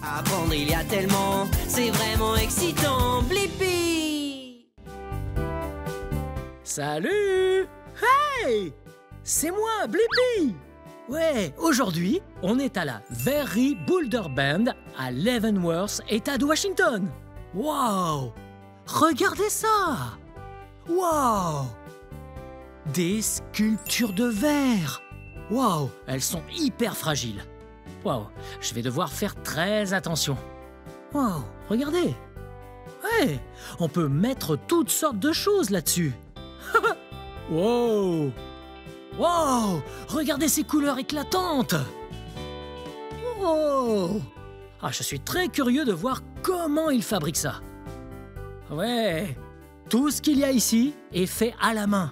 Apprendre, il y a tellement, c'est vraiment excitant. Blippi! Salut! Hey! C'est moi, Blippi! Ouais, aujourd'hui, on est à la Very Boulder Bend à Leavenworth, État de Washington. Wow! Regardez ça! Wow! Des sculptures de verre! Wow! Elles sont hyper fragiles. Wow! Je vais devoir faire très attention. Wow! Regardez! Ouais! On peut mettre toutes sortes de choses là-dessus. Wow! Wow! Regardez ces couleurs éclatantes! Wow! Ah, je suis très curieux de voir comment ils fabriquent ça. Ouais! Tout ce qu'il y a ici est fait à la main.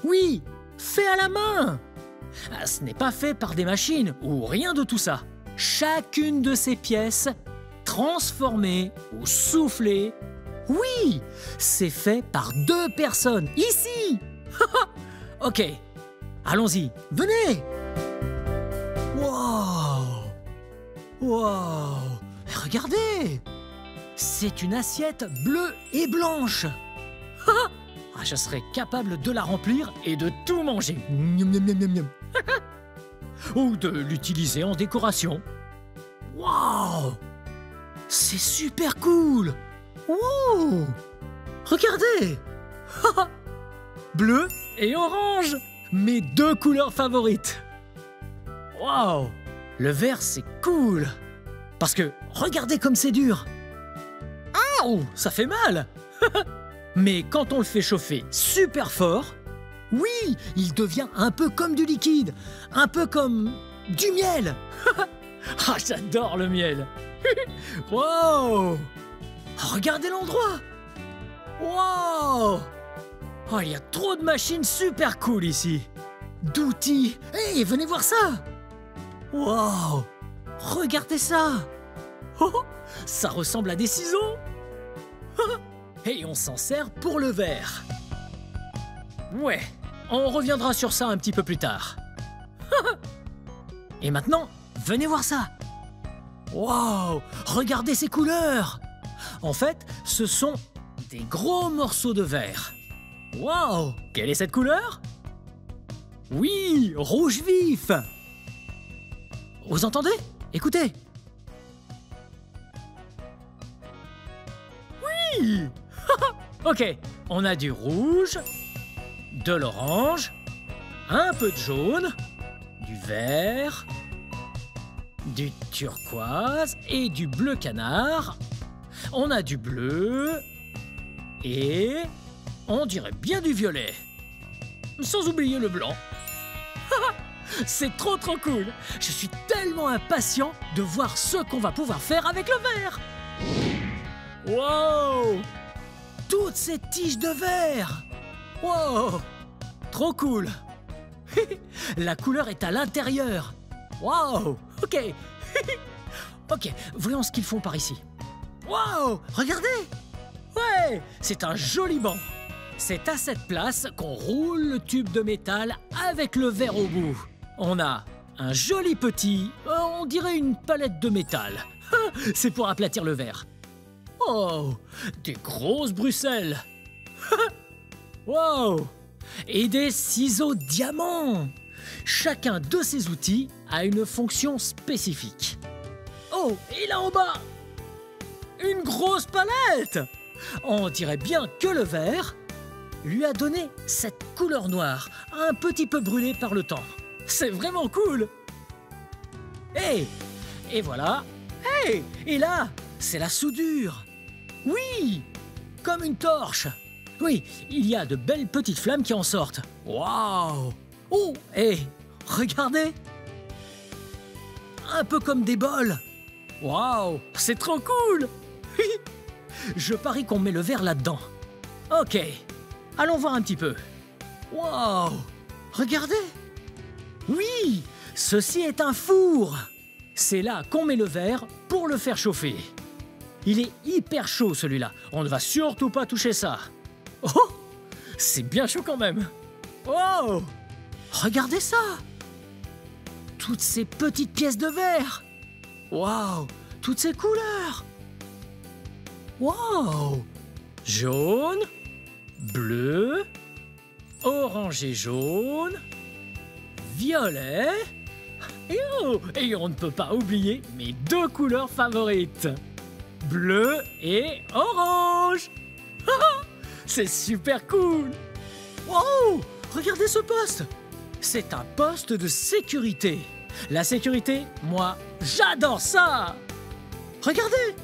Oui! Fait à la main! Ah, ce n'est pas fait par des machines ou rien de tout ça. Chacune de ces pièces, transformée ou soufflée, oui! C'est fait par 2 personnes, ici! Ok, allons-y, venez! Wow! Wow! Regardez! C'est une assiette bleue et blanche! Ah, je serais capable de la remplir et de tout manger. Miam, miam, miam, miam, miam. Ou de l'utiliser en décoration. Wow! C'est super cool! Wow! Regardez! Bleu et orange, mes 2 couleurs favorites. Wow! Le vert, c'est cool. Parce que regardez comme c'est dur. Ouh, ça fait mal. Mais quand on le fait chauffer super fort, oui, il devient un peu comme du liquide, un peu comme du miel. Ah, j'adore le miel. Wow! Regardez l'endroit. Wow! Oh, il y a trop de machines super cool ici. D'outils. Hey, venez voir ça. Wow! Regardez ça. Oh, ça ressemble à des ciseaux. Et on s'en sert pour le verre. Ouais, on reviendra sur ça un petit peu plus tard. Et maintenant, venez voir ça. Wow! Regardez ces couleurs. En fait, ce sont des gros morceaux de verre. Wow! Quelle est cette couleur? Oui, rouge vif. Vous entendez? Écoutez. Oui! Ok, on a du rouge, de l'orange, un peu de jaune, du vert, du turquoise et du bleu canard. On a du bleu et on dirait bien du violet. Sans oublier le blanc. C'est trop cool. Je suis tellement impatient de voir ce qu'on va pouvoir faire avec le verre. Wow! Toutes ces tiges de verre. Wow! Trop cool. La couleur est à l'intérieur. Wow! Ok. Ok, voyons ce qu'ils font par ici. Wow! Regardez! Ouais! C'est un joli banc. C'est à cette place qu'on roule le tube de métal avec le verre au bout. On a un joli petit, on dirait une palette de métal. C'est pour aplatir le verre. Oh! Des grosses Bruxelles. Wow! Et des ciseaux diamants. Chacun de ces outils a une fonction spécifique. Oh, et là en bas, une grosse palette. On dirait bien que le verre lui a donné cette couleur noire, un petit peu brûlée par le temps. C'est vraiment cool. Hey, et voilà. Hey, et là, c'est la soudure. Oui, comme une torche. Oui, il y a de belles petites flammes qui en sortent. Waouh! Oh, et regardez. Un peu comme des bols. Waouh, c'est trop cool. Je parie qu'on met le verre là-dedans. Ok, allons voir un petit peu. Waouh, regardez. Oui, ceci est un four. C'est là qu'on met le verre pour le faire chauffer. Il est hyper chaud celui-là. On ne va surtout pas toucher ça. Oh, c'est bien chaud quand même. Oh, regardez ça. Toutes ces petites pièces de verre. Waouh, toutes ces couleurs. Wow! Jaune, bleu, orange et jaune, violet. Et on ne peut pas oublier mes deux couleurs favorites. Bleu et orange. C'est super cool. Wow! Regardez ce poste. C'est un poste de sécurité. La sécurité, moi, j'adore ça. Regardez.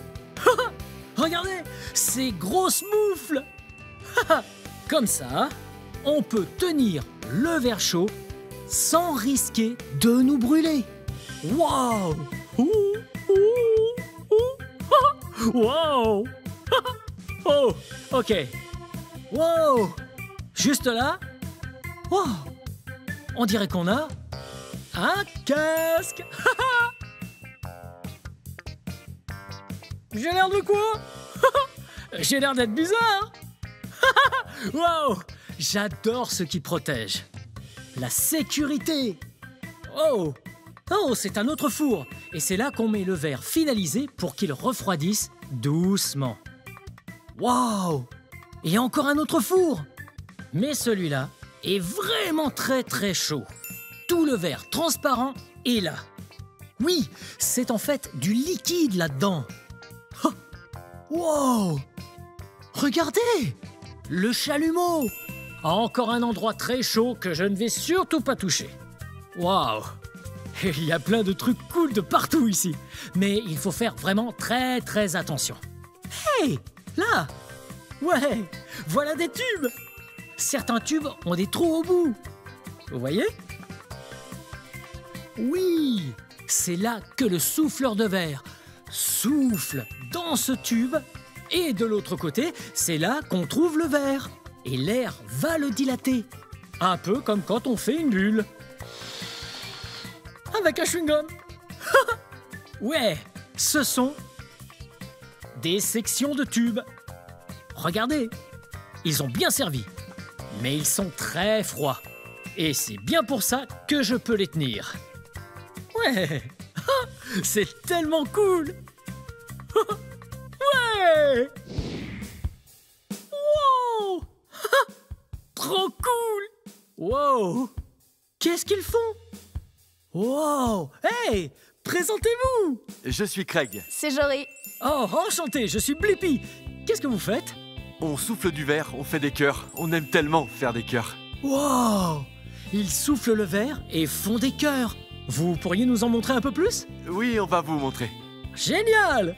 Regardez, ces grosses moufles. Comme ça, on peut tenir le verre chaud sans risquer de nous brûler. Wow! Wow! Oh, ok. Wow! Juste là. Wow! On dirait qu'on a un casque. J'ai l'air de quoi? J'ai l'air d'être bizarre. Wow! J'adore ce qui protège. La sécurité. Oh! Oh, c'est un autre four. Et c'est là qu'on met le verre finalisé pour qu'il refroidisse doucement. Wow! Et encore un autre four. Mais celui-là est vraiment très très chaud. Tout le verre transparent est là. Oui, c'est en fait du liquide là-dedans. Oh! Wow! Regardez! Le chalumeau! Encore un endroit très chaud que je ne vais surtout pas toucher. Waouh! Il y a plein de trucs cool de partout ici. Mais il faut faire vraiment très très attention. Hey! Là! Ouais! Voilà des tubes! Certains tubes ont des trous au bout. Vous voyez? Oui! C'est là que le souffleur de verre souffle dans ce tube. Et de l'autre côté, c'est là qu'on trouve le verre. Et l'air va le dilater. Un peu comme quand on fait une bulle. Avec un chewing-gum. Ouais, ce sont des sections de tubes. Regardez, ils ont bien servi. Mais ils sont très froids. Et c'est bien pour ça que je peux les tenir. Ouais, c'est tellement cool. Ouais. Wow. Trop cool. Wow. Qu'est-ce qu'ils font? Wow. Hey, présentez-vous. Je suis Craig. C'est Jory. Oh, enchanté, je suis Blippi. Qu'est-ce que vous faites? On souffle du verre, on fait des cœurs. On aime tellement faire des cœurs. Wow. Ils soufflent le verre et font des cœurs. Vous pourriez nous en montrer un peu plus? Oui, on va vous montrer. Génial!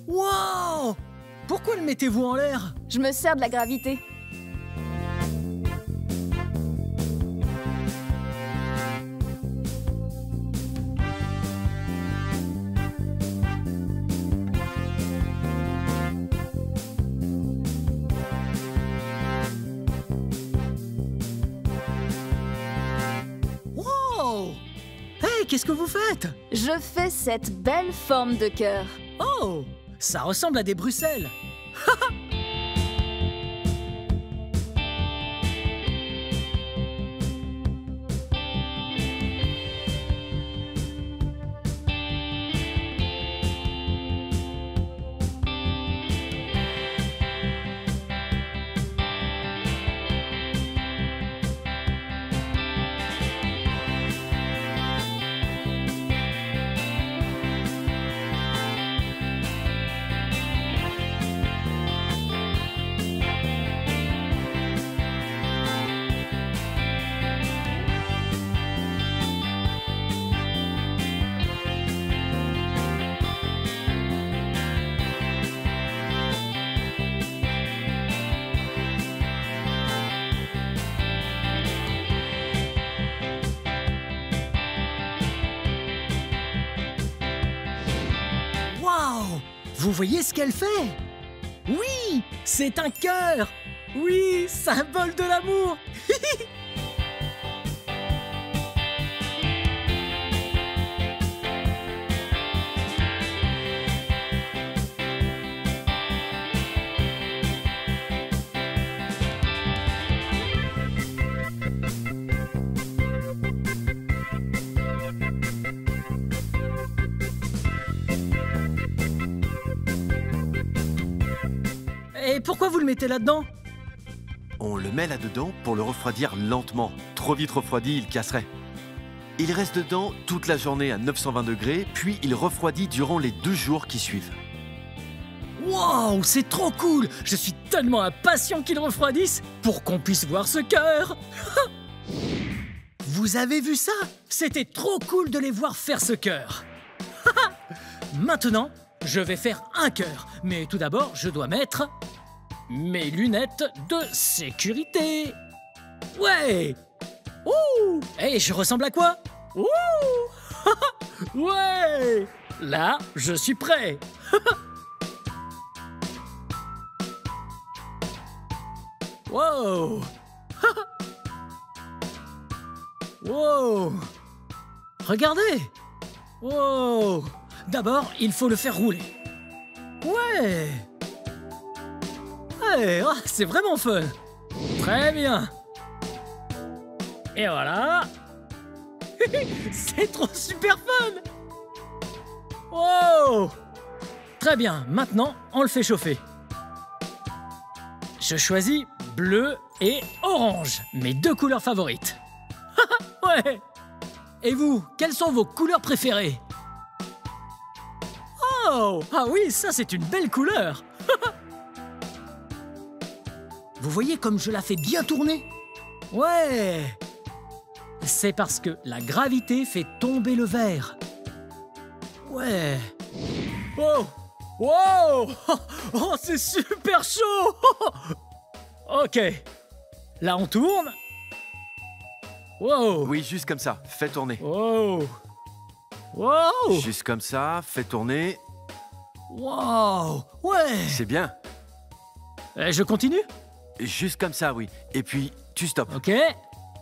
Wow! Pourquoi le mettez-vous en l'air? Je me sers de la gravité. Wow! Hey, qu'est-ce que vous faites? Je fais cette belle forme de cœur. Oh! Ça ressemble à des Bruxelles. Waouh! Vous voyez ce qu'elle fait? Oui, c'est un cœur! Oui, symbole de l'amour! Et pourquoi vous le mettez là-dedans? On le met là-dedans pour le refroidir lentement. Trop vite refroidi, il casserait. Il reste dedans toute la journée à 920 degrés, puis il refroidit durant les 2 jours qui suivent. Waouh, c'est trop cool! Je suis tellement impatient qu'il refroidisse pour qu'on puisse voir ce cœur! Vous avez vu ça? C'était trop cool de les voir faire ce cœur! Maintenant, je vais faire un cœur, mais tout d'abord, je dois mettre mes lunettes de sécurité! Ouais! Ouh! Et je ressemble à quoi? Ouh! Ouais! Là, je suis prêt! Wow! Wow! Regardez! Wow! D'abord, il faut le faire rouler. Ouais! Ouais, oh, c'est vraiment fun! Très bien! Et voilà! C'est trop super fun! Wow! Très bien, maintenant, on le fait chauffer. Je choisis bleu et orange, mes 2 couleurs favorites. Ouais! Et vous, quelles sont vos couleurs préférées? Oh! Ah oui, ça c'est une belle couleur! Vous voyez comme je la fais bien tourner? Ouais! C'est parce que la gravité fait tomber le verre. Ouais! Oh! Wow! Oh, c'est super chaud! Ok. Là, on tourne. Wow! Oui, juste comme ça, fais tourner. Wow! Wow! Juste comme ça, fais tourner. Wow! Ouais! C'est bien. Je continue? Juste comme ça, oui. Et puis, tu stoppes. Ok.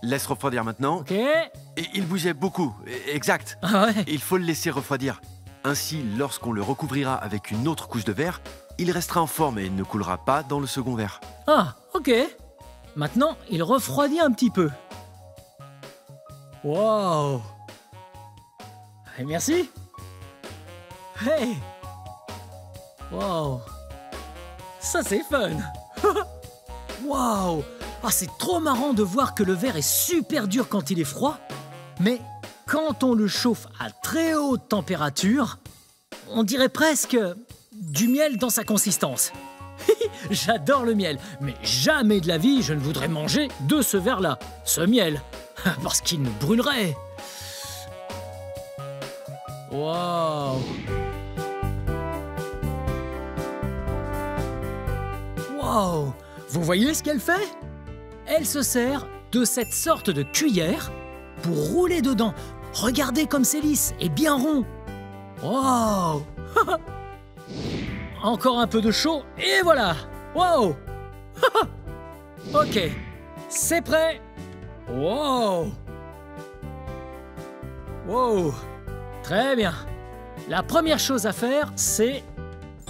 Laisse refroidir maintenant. Ok. Et il bougeait beaucoup. Exact. Ah ouais. Il faut le laisser refroidir. Ainsi, lorsqu'on le recouvrira avec une autre couche de verre, il restera en forme et ne coulera pas dans le second verre. Ah, ok. Maintenant, il refroidit un petit peu. Wow! Et merci. Hey! Wow! Ça, c'est fun! Wow! Ah, c'est trop marrant de voir que le verre est super dur quand il est froid, mais quand on le chauffe à très haute température, on dirait presque du miel dans sa consistance. J'adore le miel, mais jamais de la vie je ne voudrais manger de ce verre-là, ce miel, parce qu'il me brûlerait. Wow! Wow! Vous voyez ce qu'elle fait? Elle se sert de cette sorte de cuillère pour rouler dedans. Regardez comme c'est lisse et bien rond. Wow! Encore un peu de chaud et voilà! Wow! Ok, c'est prêt! Wow! Wow! Très bien. La première chose à faire, c'est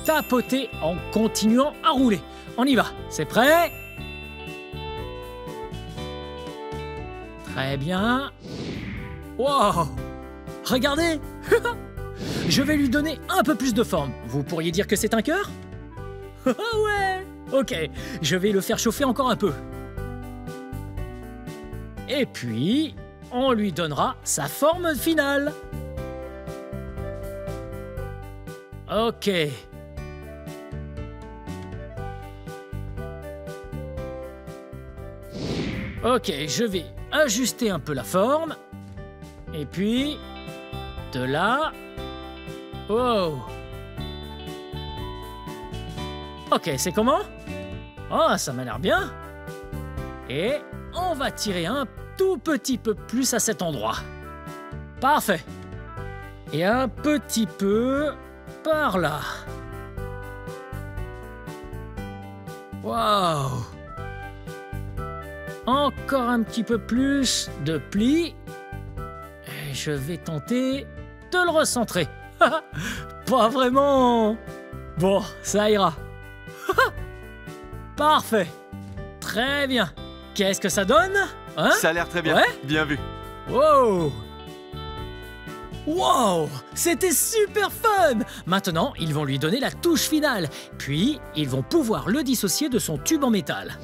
tapoter en continuant à rouler. On y va. C'est prêt? Très bien. Wow! Regardez! Je vais lui donner un peu plus de forme. Vous pourriez dire que c'est un cœur? Ah ouais! Ok, je vais le faire chauffer encore un peu. Et puis, on lui donnera sa forme finale. Ok. Ok, je vais ajuster un peu la forme. Et puis, de là... Oh! Ok, c'est comment? Oh, ça m'a l'air bien. Et on va tirer un tout petit peu plus à cet endroit. Parfait. Et un petit peu par là. Waouh! Encore un petit peu plus de plis. Et je vais tenter de le recentrer. Pas vraiment. Bon, ça ira. Parfait. Très bien. Qu'est-ce que ça donne? Hein? Ça a l'air très bien. Ouais? Bien vu. Wow! Wow! C'était super fun! Maintenant, ils vont lui donner la touche finale. Puis, ils vont pouvoir le dissocier de son tube en métal.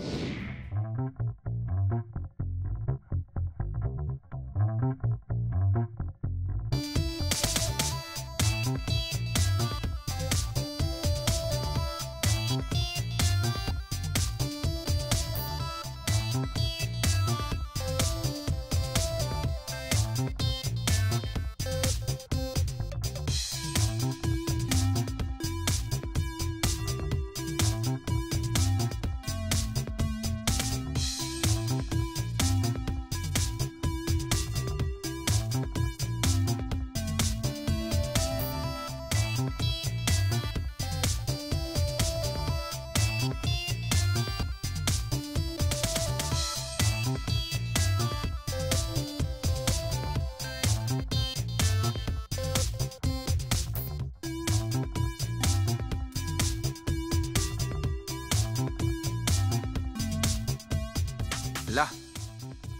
Là,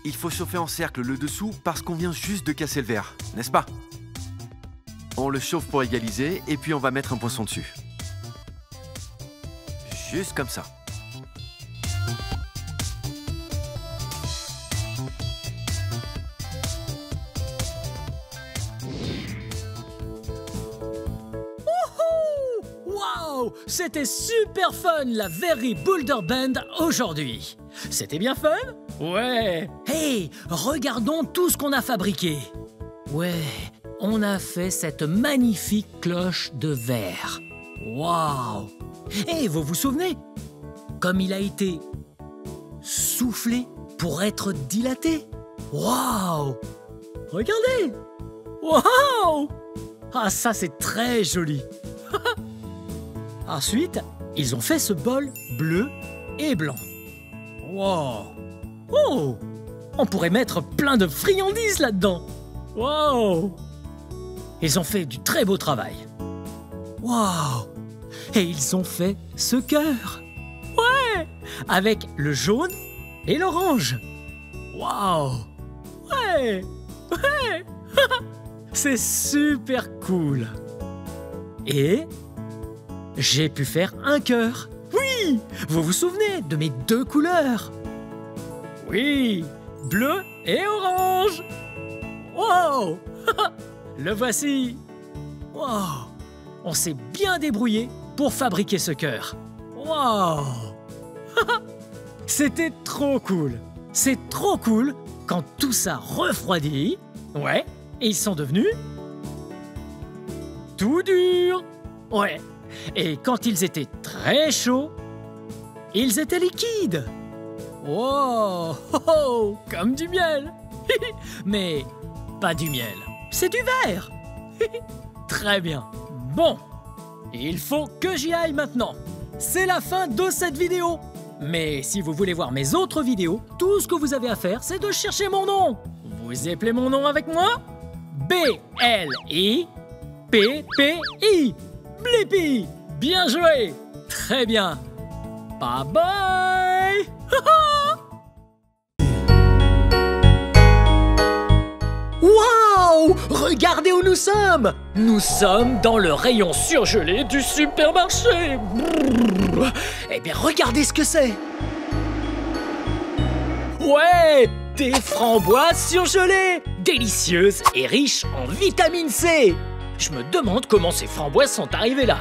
il faut chauffer en cercle le dessous parce qu'on vient juste de casser le verre, n'est-ce pas? On le chauffe pour égaliser et puis on va mettre un poinçon dessus. Juste comme ça. Wow! C'était super fun la Very Boulder Band aujourd'hui. C'était bien fun? Ouais! Hey, regardons tout ce qu'on a fabriqué. Ouais, on a fait cette magnifique cloche de verre. Waouh! Et vous vous souvenez? Comme il a été soufflé pour être dilaté. Waouh! Regardez! Waouh! Ah, ça c'est très joli. Ensuite, ils ont fait ce bol bleu et blanc. Wow! Oh! On pourrait mettre plein de friandises là-dedans. Wow! Ils ont fait du très beau travail. Wow! Et ils ont fait ce cœur. Ouais! Avec le jaune et l'orange. Wow! Ouais! Ouais! C'est super cool. Et j'ai pu faire un cœur. Oui! Vous vous souvenez de mes deux couleurs? Oui! Bleu et orange! Wow! Le voici! Wow! On s'est bien débrouillé pour fabriquer ce cœur. Wow! C'était trop cool! C'est trop cool quand tout ça refroidit. Ouais, et ils sont devenus tout durs. Ouais, et quand ils étaient très chauds, ils étaient liquides. Wow! Oh, oh, comme du miel. Mais pas du miel, c'est du verre. Très bien. Bon, il faut que j'y aille maintenant. C'est la fin de cette vidéo. Mais si vous voulez voir mes autres vidéos, tout ce que vous avez à faire, c'est de chercher mon nom. Vous appelez mon nom avec moi? B-L-I-P-P-I. Blippi. Bien joué. Très bien. Bye bye. Waouh! Regardez où nous sommes! Nous sommes dans le rayon surgelé du supermarché! Brrr. Eh bien, regardez ce que c'est! Ouais! Des framboises surgelées! Délicieuses et riches en vitamine C! Je me demande comment ces framboises sont arrivées là.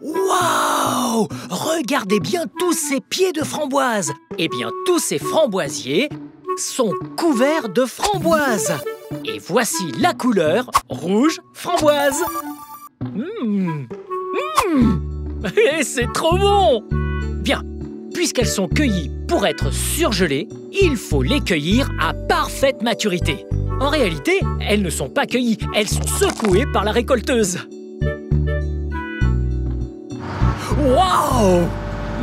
Waouh! Regardez bien tous ces pieds de framboises. Eh bien, tous ces framboisiers sont couverts de framboises. Et voici la couleur rouge framboise. Et c'est trop bon! Bien, puisqu'elles sont cueillies pour être surgelées, il faut les cueillir à parfaite maturité. En réalité, elles ne sont pas cueillies, elles sont secouées par la récolteuse. Waouh!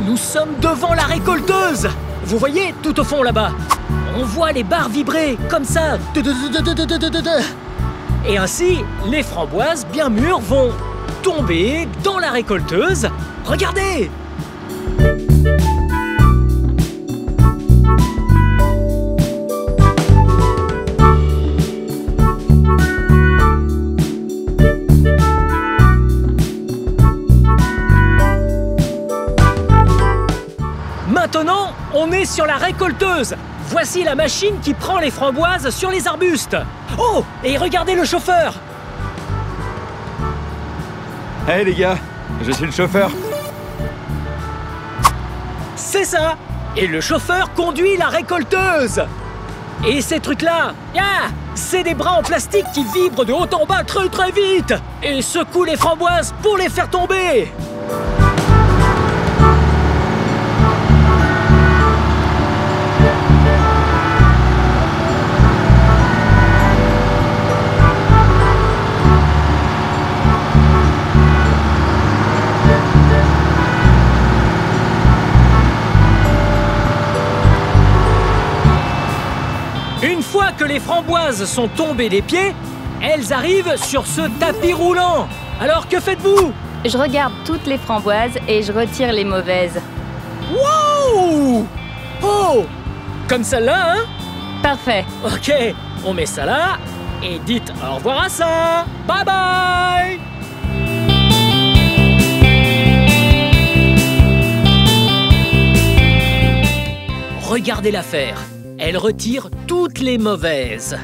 Nous sommes devant la récolteuse! Vous voyez, tout au fond là-bas, on voit les barres vibrer, comme ça. Et ainsi, les framboises bien mûres vont tomber dans la récolteuse. Regardez! On est sur la récolteuse. Voici la machine qui prend les framboises sur les arbustes. Oh, et regardez le chauffeur. Hey les gars, je suis le chauffeur. C'est ça. Et le chauffeur conduit la récolteuse. Et ces trucs-là, c'est des bras en plastique qui vibrent de haut en bas très très vite et secouent les framboises pour les faire tomber. Une fois que les framboises sont tombées des pieds, elles arrivent sur ce tapis roulant. Alors que faites-vous? Je regarde toutes les framboises et je retire les mauvaises. Wow! Oh! Comme celle-là, hein? Parfait. Ok, on met ça là et dites au revoir à ça. Bye bye! Regardez l'affaire. Elle retire toutes les mauvaises.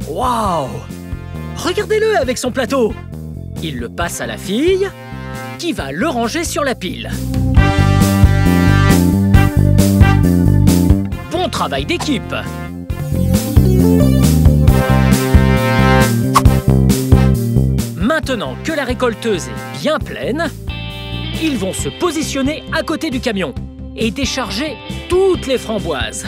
Waouh! Regardez-le avec son plateau. Il le passe à la fille, qui va le ranger sur la pile. Bon travail d'équipe. Maintenant que la récolteuse est bien pleine, ils vont se positionner à côté du camion et décharger toutes les framboises.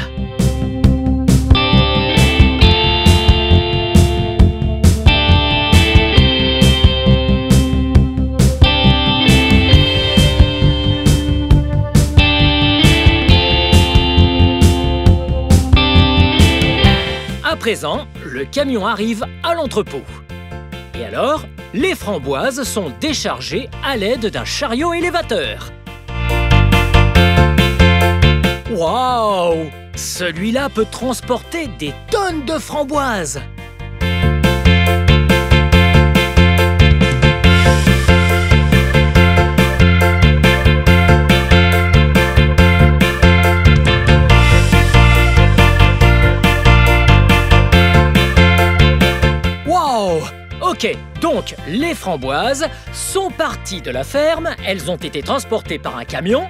À présent, le camion arrive à l'entrepôt. Et alors, les framboises sont déchargées à l'aide d'un chariot élévateur. Waouh! Celui-là peut transporter des tonnes de framboises! Waouh! Ok, donc les framboises sont parties de la ferme, elles ont été transportées par un camion.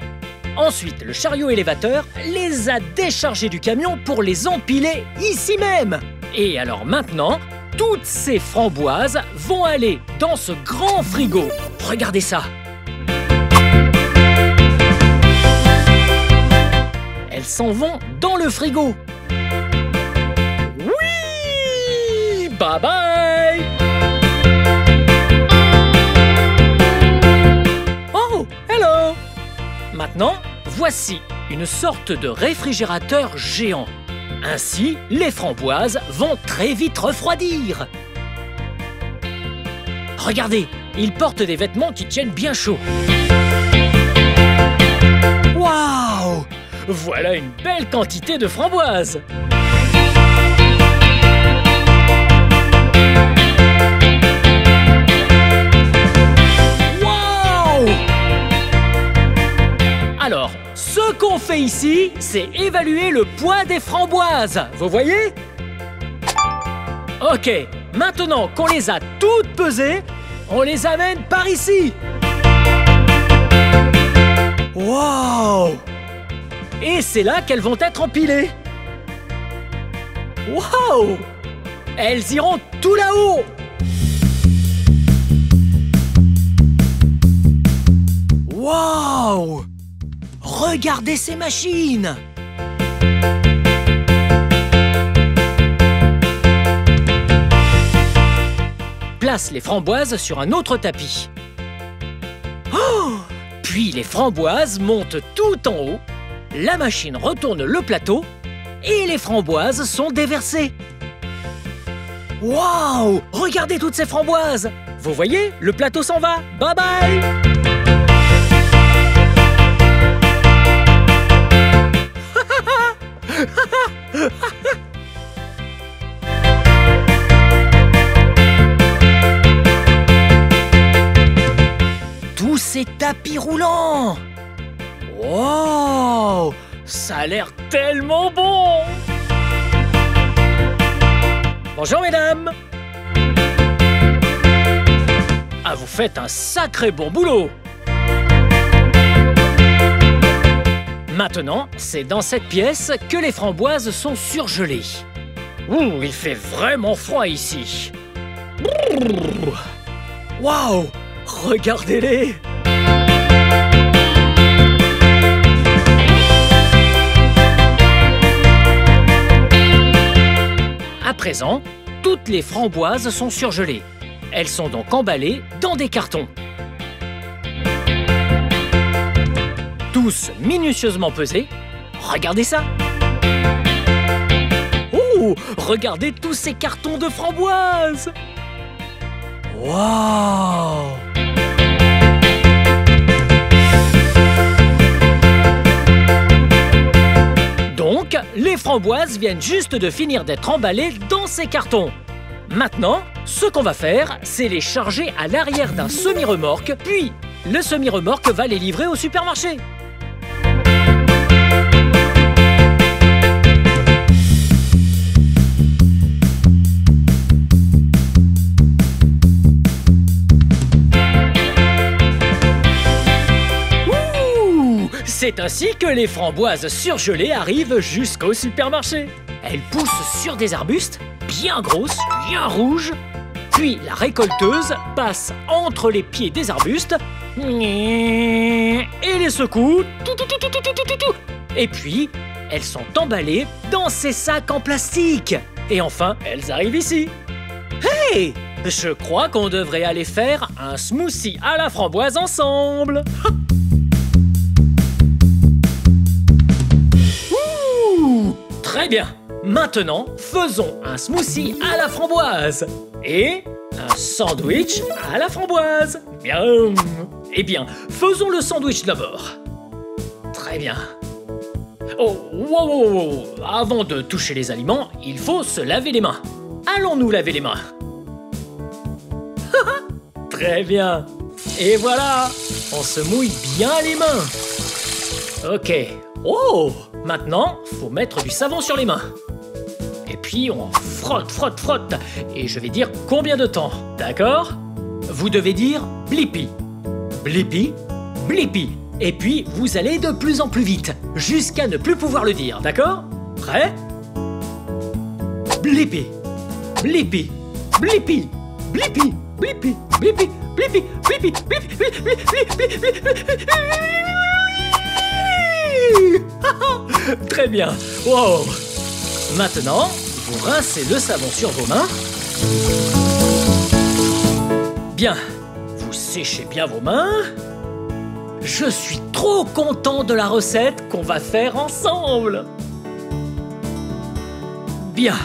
Ensuite, le chariot élévateur les a déchargées du camion pour les empiler ici même. Et alors maintenant, toutes ces framboises vont aller dans ce grand frigo. Regardez ça. Elles s'en vont dans le frigo. Oui! Bye bye! Oh, hello! Maintenant, voici une sorte de réfrigérateur géant. Ainsi, les framboises vont très vite refroidir. Regardez, ils portent des vêtements qui tiennent bien chaud. Waouh! Voilà une belle quantité de framboises. Alors, ce qu'on fait ici, c'est évaluer le poids des framboises. Vous voyez? Ok, maintenant qu'on les a toutes pesées, on les amène par ici. Wow! Et c'est là qu'elles vont être empilées. Wow! Elles iront tout là-haut. Wow! Regardez ces machines! Place les framboises sur un autre tapis. Oh! Puis les framboises montent tout en haut, la machine retourne le plateau et les framboises sont déversées. Waouh! Regardez toutes ces framboises! Vous voyez, le plateau s'en va. Bye bye! Tous ces tapis roulants! Wow! Ça a l'air tellement bon! Bonjour mesdames! Ah, vous faites un sacré bon boulot! Maintenant, c'est dans cette pièce que les framboises sont surgelées. Ouh, il fait vraiment froid ici. Waouh! Regardez-les! À présent, toutes les framboises sont surgelées. Elles sont donc emballées dans des cartons. Tous minutieusement pesés. Regardez ça! Oh! Regardez tous ces cartons de framboises! Waouh! Donc, les framboises viennent juste de finir d'être emballées dans ces cartons. Maintenant, ce qu'on va faire, c'est les charger à l'arrière d'un semi-remorque, puis le semi-remorque va les livrer au supermarché. C'est ainsi que les framboises surgelées arrivent jusqu'au supermarché. Elles poussent sur des arbustes, bien grosses, bien rouges. Puis la récolteuse passe entre les pieds des arbustes et les secoue. Et puis, elles sont emballées dans ces sacs en plastique. Et enfin, elles arrivent ici. Hey! Je crois qu'on devrait aller faire un smoothie à la framboise ensemble. Très bien. Maintenant, faisons un smoothie à la framboise et un sandwich à la framboise. Bien. Eh bien, faisons le sandwich d'abord. Très bien. Oh, wow. Avant de toucher les aliments, il faut se laver les mains. Allons-nous laver les mains? Très bien. Et voilà, on se mouille bien les mains. Ok. Oh! Maintenant, faut mettre du savon sur les mains. Et puis on frotte. Et je vais dire combien de temps, d'accord? Vous devez dire blippi. Blippi, blippi. Et puis vous allez de plus en plus vite, jusqu'à ne plus pouvoir le dire, d'accord? Prêt? Blippi, blippi, blippi, blippi, blippi, blippi, blippi, blippi, blippi. Très bien. Wow. Maintenant, vous rincez le savon sur vos mains. Bien. Vous séchez bien vos mains. Je suis trop content de la recette qu'on va faire ensemble. Bien.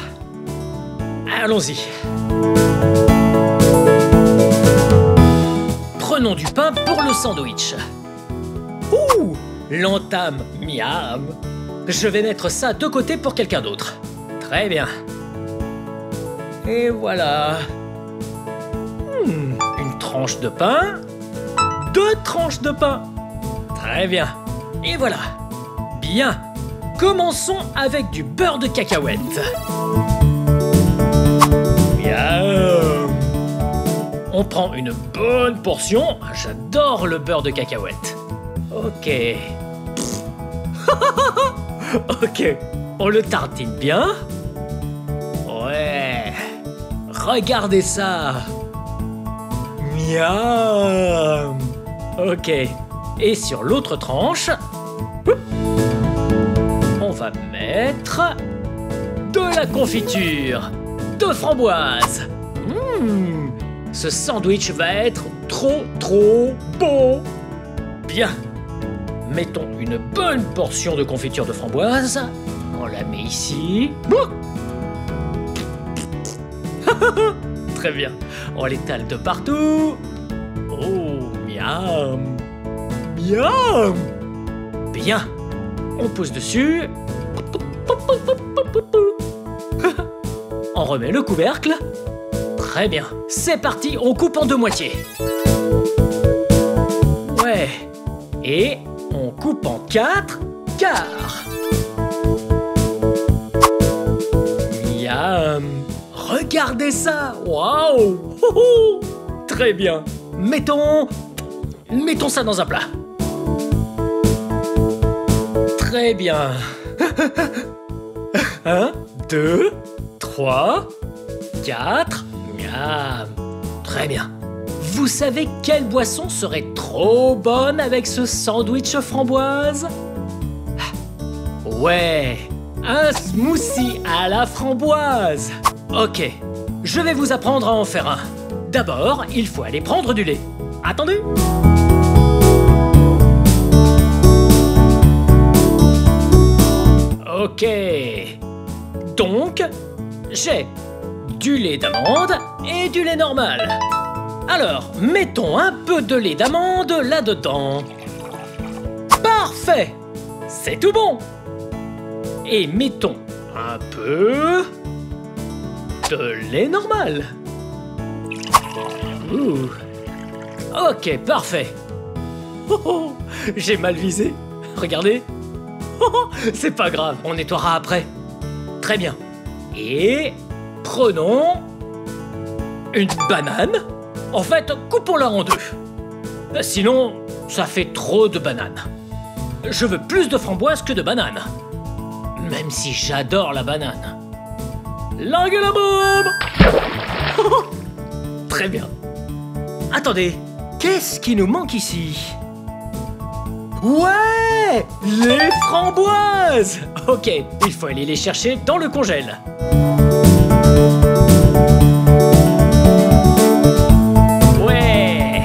Allons-y. Prenons du pain pour le sandwich. Ouh! L'entame, miam. Je vais mettre ça de côté pour quelqu'un d'autre. Très bien. Et voilà. Une tranche de pain. 2 tranches de pain. Très bien. Et voilà. Bien. Commençons avec du beurre de cacahuète. Miam. On prend une bonne portion. J'adore le beurre de cacahuète. Ok. Ok, on le tartine bien. Ouais. Regardez ça. Miam. Ok. Et sur l'autre tranche, on va mettre de la confiture de framboise. Ce sandwich va être trop bon. Bien. Mettons une bonne portion de confiture de framboise. On la met ici. Très bien. On l'étale de partout. Oh, miam. Miam. Bien. On pose dessus. On remet le couvercle. Très bien. C'est parti, on coupe en 2 moitiés. Ouais. Et on coupe en 4 quarts. Miam! Regardez ça! Waouh! Très bien. Mettons ça dans un plat. Très bien. 1, 2, 3, 4. Miam. Très bien. Vous savez quelle boisson serait trop bonne avec ce sandwich framboise? Ouais, un smoothie à la framboise. Ok, je vais vous apprendre à en faire un. D'abord, il faut aller prendre du lait. Attendez. Ok. Donc, j'ai du lait d'amande et du lait normal. Alors, mettons un peu de lait d'amande là-dedans. Parfait! C'est tout bon! Et mettons un peu de lait normal. Ouh. Ok, parfait. Oh, oh, j'ai mal visé. Regardez. Oh, oh, c'est pas grave, on nettoiera après. Très bien. Et prenons une banane. En fait, coupons-la en 2. Sinon, ça fait trop de bananes. Je veux plus de framboises que de bananes. Même si j'adore la banane. Langue à la bombe. Très bien. Attendez, qu'est-ce qui nous manque ici? Ouais! Les framboises! Ok, il faut aller les chercher dans le congèle. Ouais!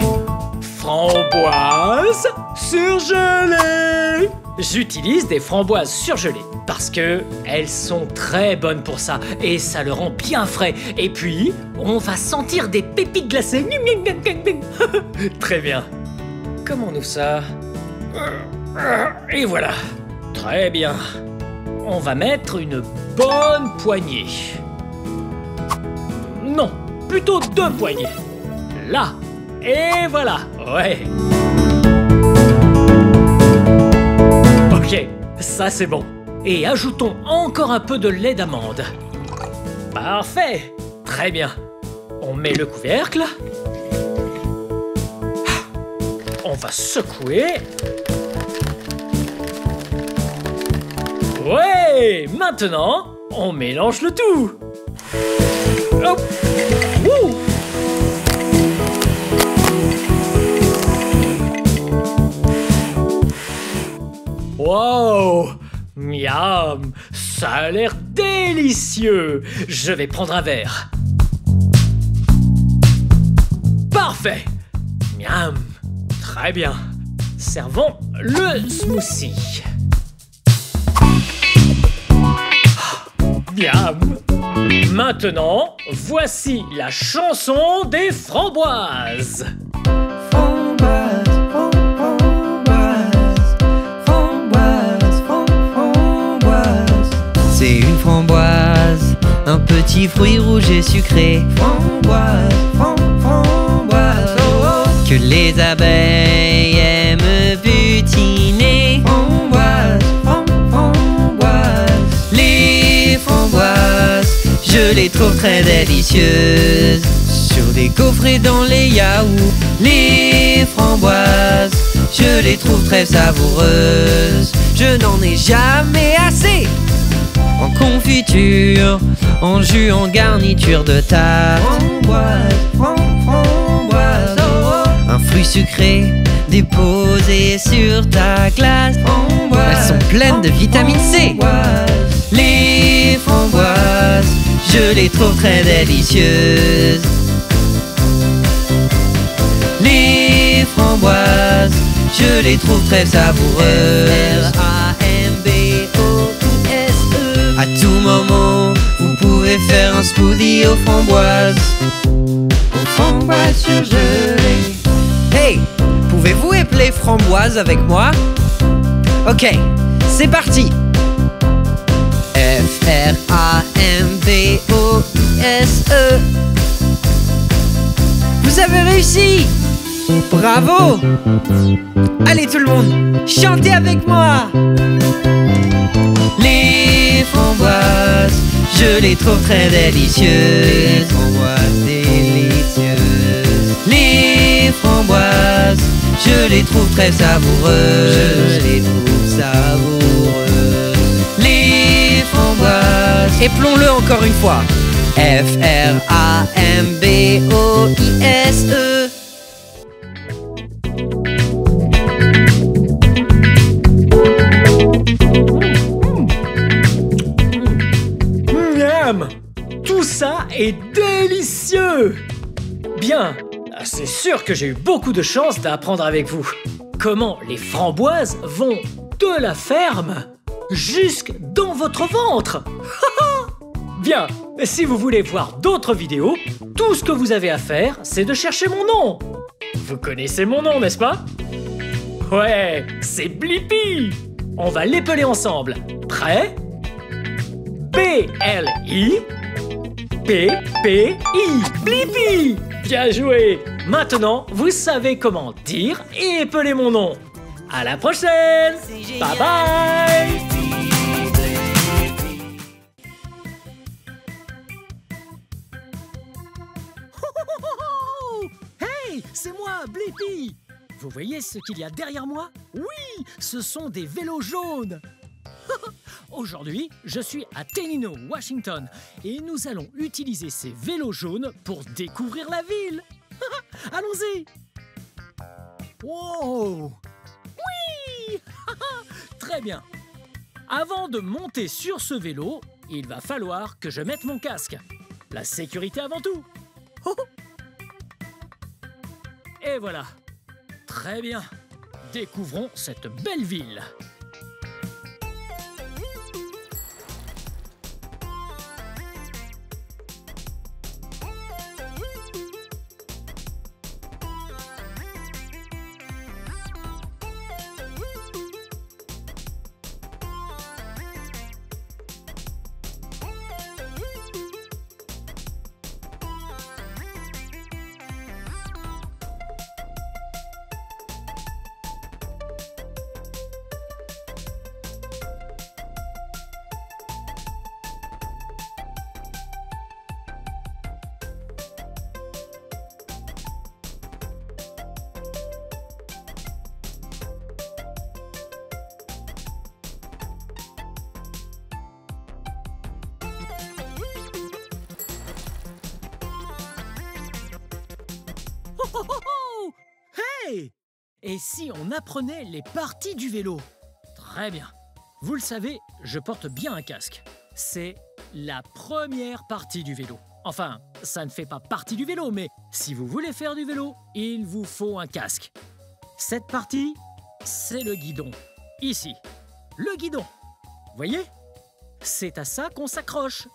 Framboises surgelées! J'utilise des framboises surgelées parce que elles sont très bonnes pour ça et ça le rend bien frais. Et puis, on va sentir des pépites glacées. Très bien. Comment ça? Et voilà. Très bien. On va mettre une bonne poignée. Non, plutôt 2 poignées. Là. Et voilà. Ouais. Ok, ça c'est bon. Et ajoutons encore un peu de lait d'amande. Parfait. Très bien. On met le couvercle. On va secouer. Ouais, maintenant, on mélange le tout. Hop. Wouh. Wow. Miam. Ça a l'air délicieux. Je vais prendre un verre. Parfait. Miam. Très bien. Servons le smoothie. Miam. Maintenant, voici la chanson des framboises. Framboise, framboise, framboise. C'est une framboise, un petit fruit rouge et sucré. Framboise, framboise, oh oh. Que les abeilles aiment butiner. Framboise, framboise. Les framboises, je les trouve très délicieuses. Sur des gaufres et dans les yaourts. Les framboises, je les trouve très savoureuses. Je n'en ai jamais assez. En confiture, en jus, en garniture de tarte. Framboise, framboise, oh oh. Un fruit sucré déposé sur ta glace. Framboise, elles sont pleines de vitamine C. framboise. Les framboises, je les trouve très délicieuses. Les framboises, je les trouve très savoureuses. Framboise. À tout moment, vous pouvez faire un smoothie aux framboises. Aux framboises surgelées. Hey, pouvez-vous épeler framboise avec moi? Ok, c'est parti. F-R-A-M-B-O-I-S-E. Vous avez réussi! Bravo! Allez tout le monde, chantez avec moi! Les framboises, je les trouve très délicieuses. Les framboises délicieuses. Les framboises, je les trouve très savoureuses. Je les trouve savoureuses. Les framboises. Éplons-le encore une fois. F-R-A-M-B-O-I-S-E. Miam! Tout ça est délicieux! Bien, c'est sûr que j'ai eu beaucoup de chance d'apprendre avec vous. Comment les framboises vont de la ferme jusque dans votre ventre. Bien, si vous voulez voir d'autres vidéos, tout ce que vous avez à faire, c'est de chercher mon nom. Vous connaissez mon nom, n'est-ce pas? Ouais, c'est Blippi. On va l'épeler ensemble. Prêt? B-L-I P-P-I. Blippi. Bien joué. Maintenant, vous savez comment dire et épeler mon nom. À la prochaine. Bye bye. Hey, c'est moi, Blippi. Vous voyez ce qu'il y a derrière moi? Oui, ce sont des vélos jaunes. Aujourd'hui, je suis à Tenino, Washington, et nous allons utiliser ces vélos jaunes pour découvrir la ville. Allons-y. Wow. Oui. Très bien. Avant de monter sur ce vélo, il va falloir que je mette mon casque. La sécurité avant tout. Et voilà. Très bien. Découvrons cette belle ville. Hey! Et si on apprenait les parties du vélo? Très bien. Vous le savez, je porte bien un casque. C'est la première partie du vélo. Enfin, ça ne fait pas partie du vélo, mais si vous voulez faire du vélo, il vous faut un casque. Cette partie, c'est le guidon. Ici, le guidon. Voyez? C'est à ça qu'on s'accroche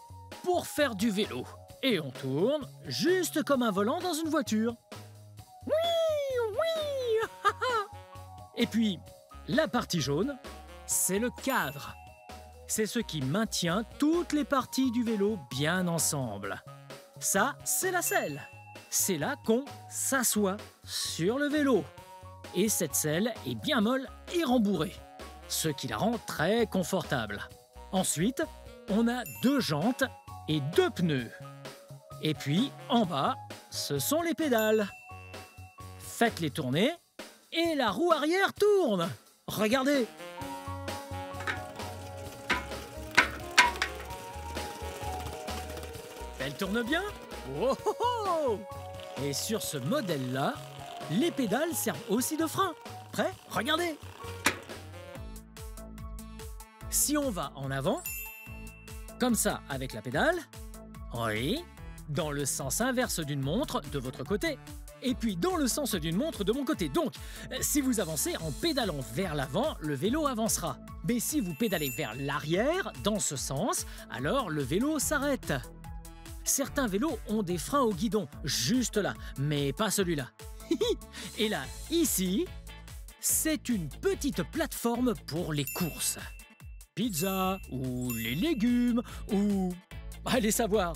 pour faire du vélo. Et on tourne juste comme un volant dans une voiture. Oui, oui. Et puis, la partie jaune, c'est le cadre. C'est ce qui maintient toutes les parties du vélo bien ensemble. Ça, c'est la selle. C'est là qu'on s'assoit sur le vélo. Et cette selle est bien molle et rembourrée, ce qui la rend très confortable. Ensuite, on a 2 jantes et 2 pneus. Et puis, en bas, ce sont les pédales. Faites-les tourner et la roue arrière tourne. Regardez. Elle tourne bien. Oh, oh, oh. Et sur ce modèle-là, les pédales servent aussi de frein. Prêt? Regardez. Si on va en avant, comme ça avec la pédale, oui, dans le sens inverse d'une montre de votre côté, et puis dans le sens d'une montre de mon côté. Donc, si vous avancez en pédalant vers l'avant, le vélo avancera. Mais si vous pédalez vers l'arrière, dans ce sens, alors le vélo s'arrête. Certains vélos ont des freins au guidon, juste là, mais pas celui-là. Et là, ici, c'est une petite plateforme pour les courses. Pizza, ou les légumes, ou... Allez savoir.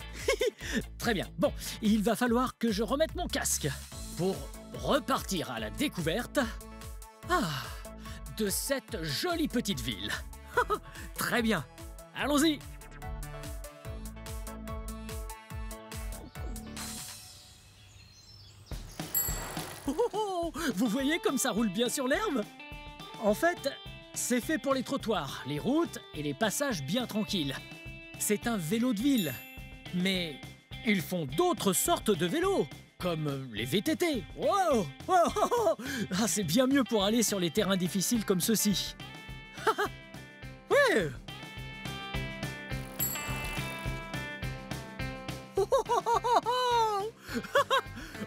Très bien. Bon, il va falloir que je remette mon casque pour repartir à la découverte de cette jolie petite ville. Très bien, allons-y. Vous voyez comme ça roule bien sur l'herbe? En fait, c'est fait pour les trottoirs, les routes et les passages bien tranquilles. C'est un vélo de ville. Mais ils font d'autres sortes de vélos, comme les VTT. Wow, wow. Ah, c'est bien mieux pour aller sur les terrains difficiles comme ceux-ci. Ouais.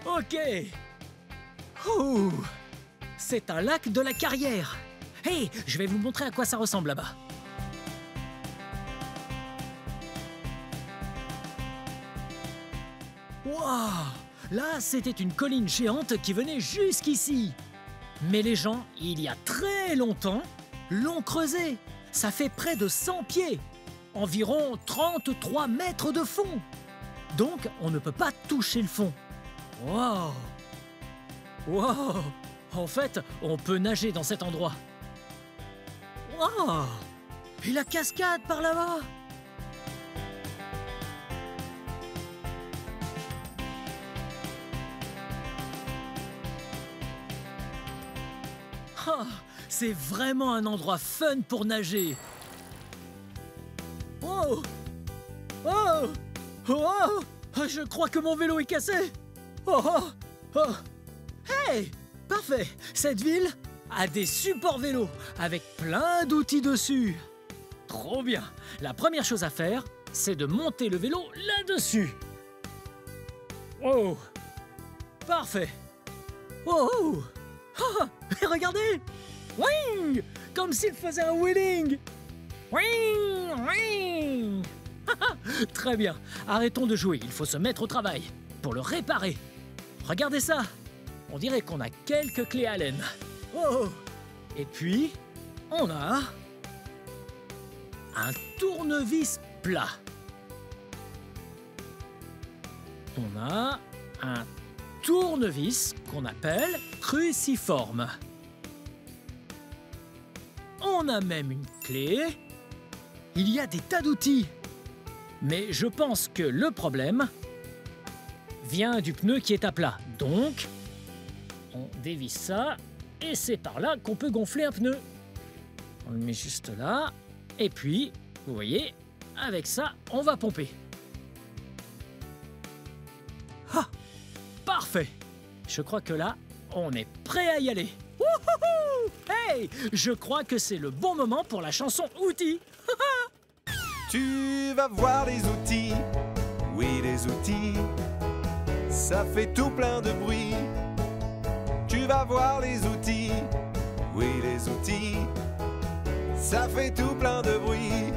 Ok. C'est un lac de la Carrière. Hey, je vais vous montrer à quoi ça ressemble là-bas. Waouh! Là, c'était une colline géante qui venait jusqu'ici. Mais les gens, il y a très longtemps, l'ont creusée. Ça fait près de 100 pieds. Environ 33 mètres de fond. Donc, on ne peut pas toucher le fond. Waouh! Waouh! En fait, on peut nager dans cet endroit. Waouh! Et la cascade par là-bas! Oh, c'est vraiment un endroit fun pour nager. Oh! Oh! Oh! Je crois que mon vélo est cassé. Oh! Oh! Oh! Hey! Parfait! Cette ville a des supports vélos avec plein d'outils dessus. Trop bien! La première chose à faire, c'est de monter le vélo là-dessus. Oh! Parfait! Oh! Oh, et regardez! Wing! Comme s'il faisait un wheeling! Wing! Wing! Très bien, arrêtons de jouer, il faut se mettre au travail pour le réparer. Regardez ça! On dirait qu'on a quelques clés Allen. Oh! Et puis, on a un tournevis plat. On a un tournevis qu'on appelle cruciforme. On a même une clé. Il y a des tas d'outils. Mais je pense que le problème vient du pneu qui est à plat. Donc, on dévisse ça et c'est par là qu'on peut gonfler un pneu. On le met juste là. Et puis, vous voyez, avec ça, on va pomper. Ah! Parfait! Je crois que là, on est prêt à y aller. Wouhou! Hey! Je crois que c'est le bon moment pour la chanson Outils. Tu vas voir les outils, oui les outils, ça fait tout plein de bruit. Tu vas voir les outils, oui les outils, ça fait tout plein de bruit.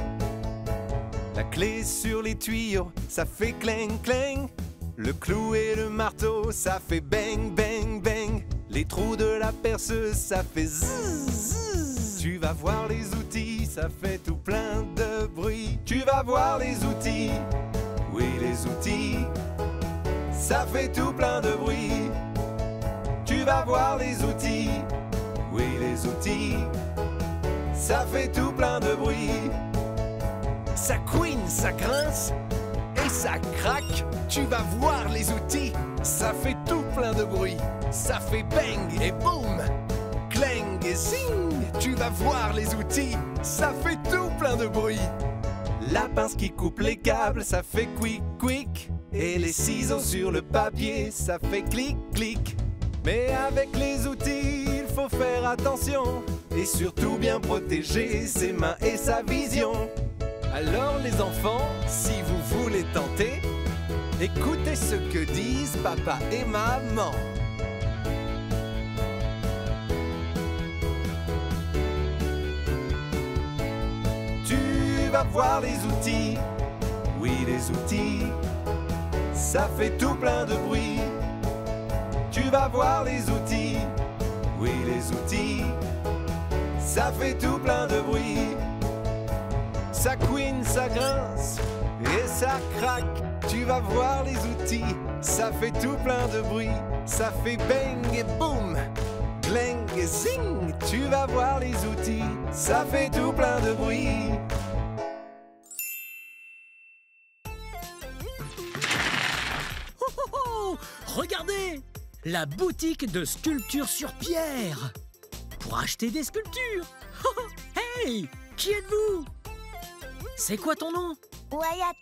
La clé sur les tuyaux, ça fait cling cling. Le clou et le marteau, ça fait bang bang bang. Les trous de la perceuse, ça fait zzz zzz. Tu vas voir les outils, ça fait tout plein de bruit. Tu vas voir les outils, oui les outils, ça fait tout plein de bruit. Tu vas voir les outils, oui les outils, ça fait tout plein de bruit. Ça couine, ça grince et ça craque. Tu vas voir les outils, ça fait tout plein de bruit. Ça fait bang et boum, clang et zing. Tu vas voir les outils, ça fait tout plein de bruit. La pince qui coupe les câbles, ça fait quick quick. Et les ciseaux sur le papier, ça fait clic clic. Mais avec les outils, il faut faire attention et surtout bien protéger ses mains et sa vision. Alors les enfants, si vous voulez tenter, écoutez ce que disent papa et maman. Tu vas voir les outils, oui les outils, ça fait tout plein de bruit. Tu vas voir les outils, oui les outils, ça fait tout plein de bruit. Ça couine, ça grince et ça craque. Tu tu vas voir les outils. Ça fait tout plein de bruit, ça fait bang et boum, clang et zing. Tu vas voir les outils, ça fait tout plein de bruit. Oh, regardez, la boutique de sculpture sur pierre. Pour acheter des sculptures. Hey, qui êtes-vous? C'est quoi ton nom? Wyatt,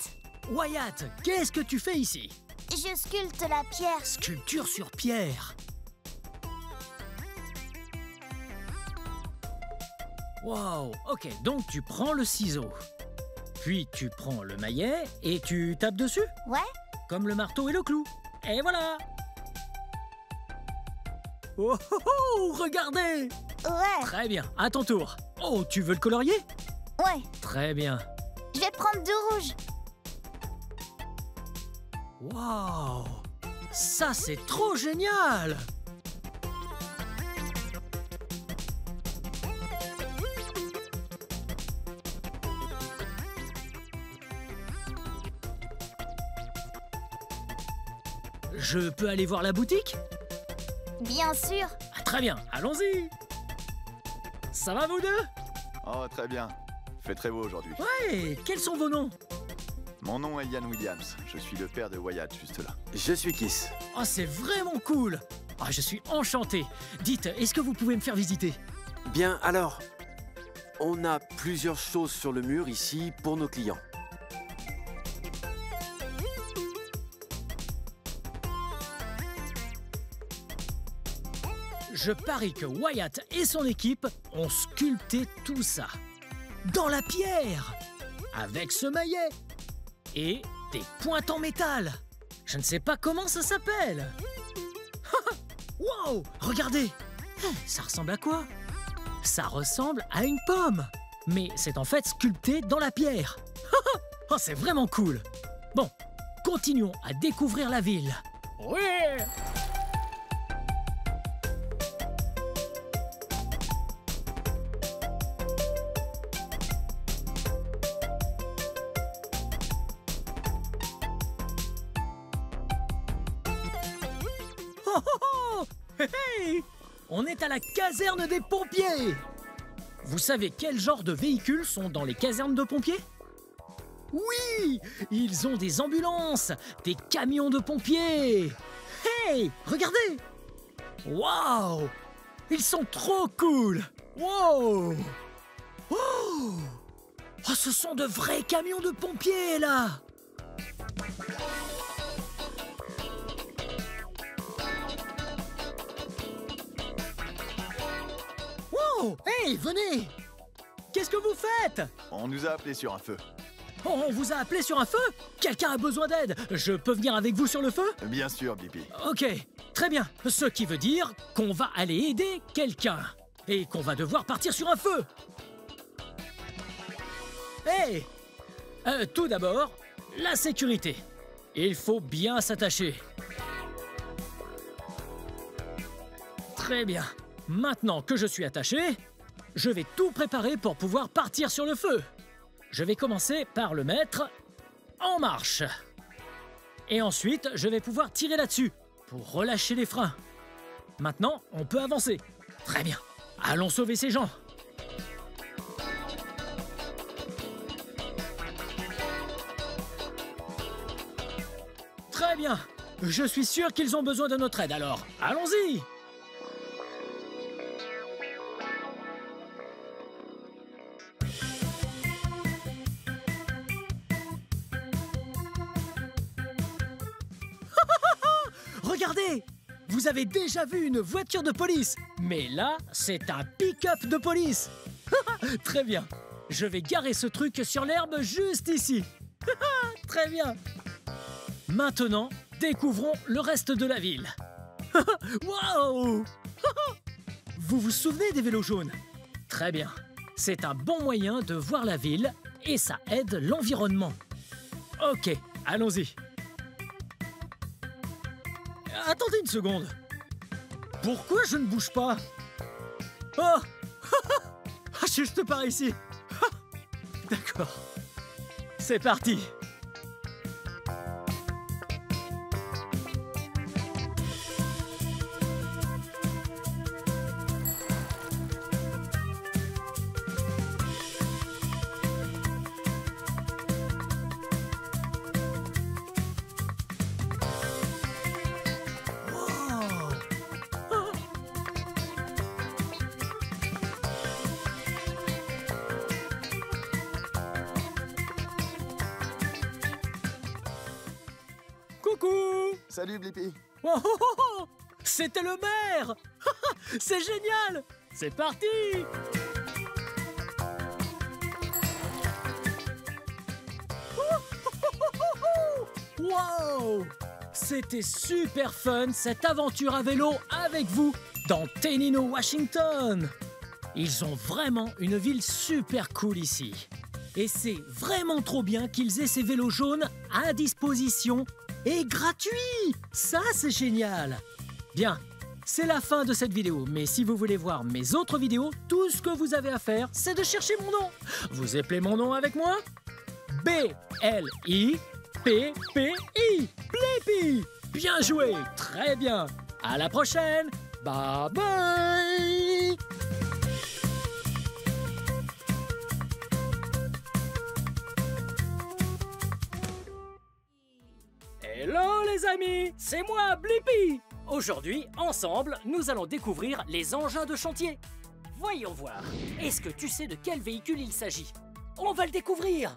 Wyatt, qu'est-ce que tu fais ici? je sculpte la pierre. Sculpture sur pierre. Wow, ok, donc tu prends le ciseau. Puis tu prends le maillet et tu tapes dessus, Ouais, comme le marteau et le clou. Et voilà. Oh, oh, oh, regardez. ouais, Très bien, à ton tour. Oh, tu veux le colorier? ouais. Très bien. Je vais prendre du rouge. Wow, ça c'est trop génial. Je peux aller voir la boutique? Bien sûr. Ah, très bien, allons-y. Ça va vous deux? Oh, très bien. Fait très beau aujourd'hui. Ouais, quels sont vos noms? Mon nom est Ian Williams. Je suis le père de Wyatt, juste là. Je suis Kiss. Oh, c'est vraiment cool. Ah, je suis enchanté. Dites, est-ce que vous pouvez me faire visiter? Bien, alors, on a plusieurs choses sur le mur ici pour nos clients. Je parie que Wyatt et son équipe ont sculpté tout ça. Dans la pierre. Avec ce maillet. Et des pointes en métal. Je ne sais pas comment ça s'appelle. Wow, regardez. Ça ressemble à quoi? Ça ressemble à une pomme. Mais c'est en fait sculpté dans la pierre. Oh, c'est vraiment cool. Bon, continuons à découvrir la ville. Ouais. Oh, oh, oh. Hey, hey. On est à la caserne des pompiers. Vous savez quel genre de véhicules sont dans les casernes de pompiers? Oui, ils ont des ambulances, des camions de pompiers. Hey, regardez. Waouh, ils sont trop cool. Wow. Oh, oh, ce sont de vrais camions de pompiers là. Wow, hey, venez. Qu'est-ce que vous faites? On nous a appelés sur un feu. Oh, on vous a appelé sur un feu? Quelqu'un a besoin d'aide? Je peux venir avec vous sur le feu? Bien sûr, Blippi. Ok, très bien. Ce qui veut dire qu'on va aller aider quelqu'un. Et qu'on va devoir partir sur un feu. Hey! Tout d'abord, la sécurité. Il faut bien s'attacher. Très bien. Maintenant que je suis attaché, je vais tout préparer pour pouvoir partir sur le feu. Je vais commencer par le mettre en marche. Et ensuite, je vais pouvoir tirer là-dessus pour relâcher les freins. Maintenant, on peut avancer. Très bien. Allons sauver ces gens. Très bien. Je suis sûr qu'ils ont besoin de notre aide alors. Allons-y. Regardez! Vous avez déjà vu une voiture de police, mais là, c'est un pick-up de police. Très bien. Je vais garer ce truc sur l'herbe juste ici. Très bien. Maintenant, découvrons le reste de la ville. Waouh! Vous vous souvenez des vélos jaunes? Très bien. C'est un bon moyen de voir la ville et ça aide l'environnement. Ok, allons-y. Attendez une seconde. Pourquoi je ne bouge pas? Oh! Juste par ici. D'accord. C'est parti. Coucou! Salut Blippi. Oh, oh, oh, oh. C'était le maire! C'est génial! C'est parti! Wow! C'était super fun cette aventure à vélo avec vous dans Tenino, Washington. Ils ont vraiment une ville super cool ici. Et c'est vraiment trop bien qu'ils aient ces vélos jaunes à disposition et gratuits. Ça, c'est génial. Bien, c'est la fin de cette vidéo. Mais si vous voulez voir mes autres vidéos, tout ce que vous avez à faire, c'est de chercher mon nom. Vous appelez mon nom avec moi? B-L-I-P-P-I. Blippi. Bien joué. Très bien. À la prochaine. Bye bye. Hello les amis, c'est moi Blippi. Aujourd'hui, ensemble, nous allons découvrir les engins de chantier. Voyons voir, est-ce que tu sais de quel véhicule il s'agit? On va le découvrir.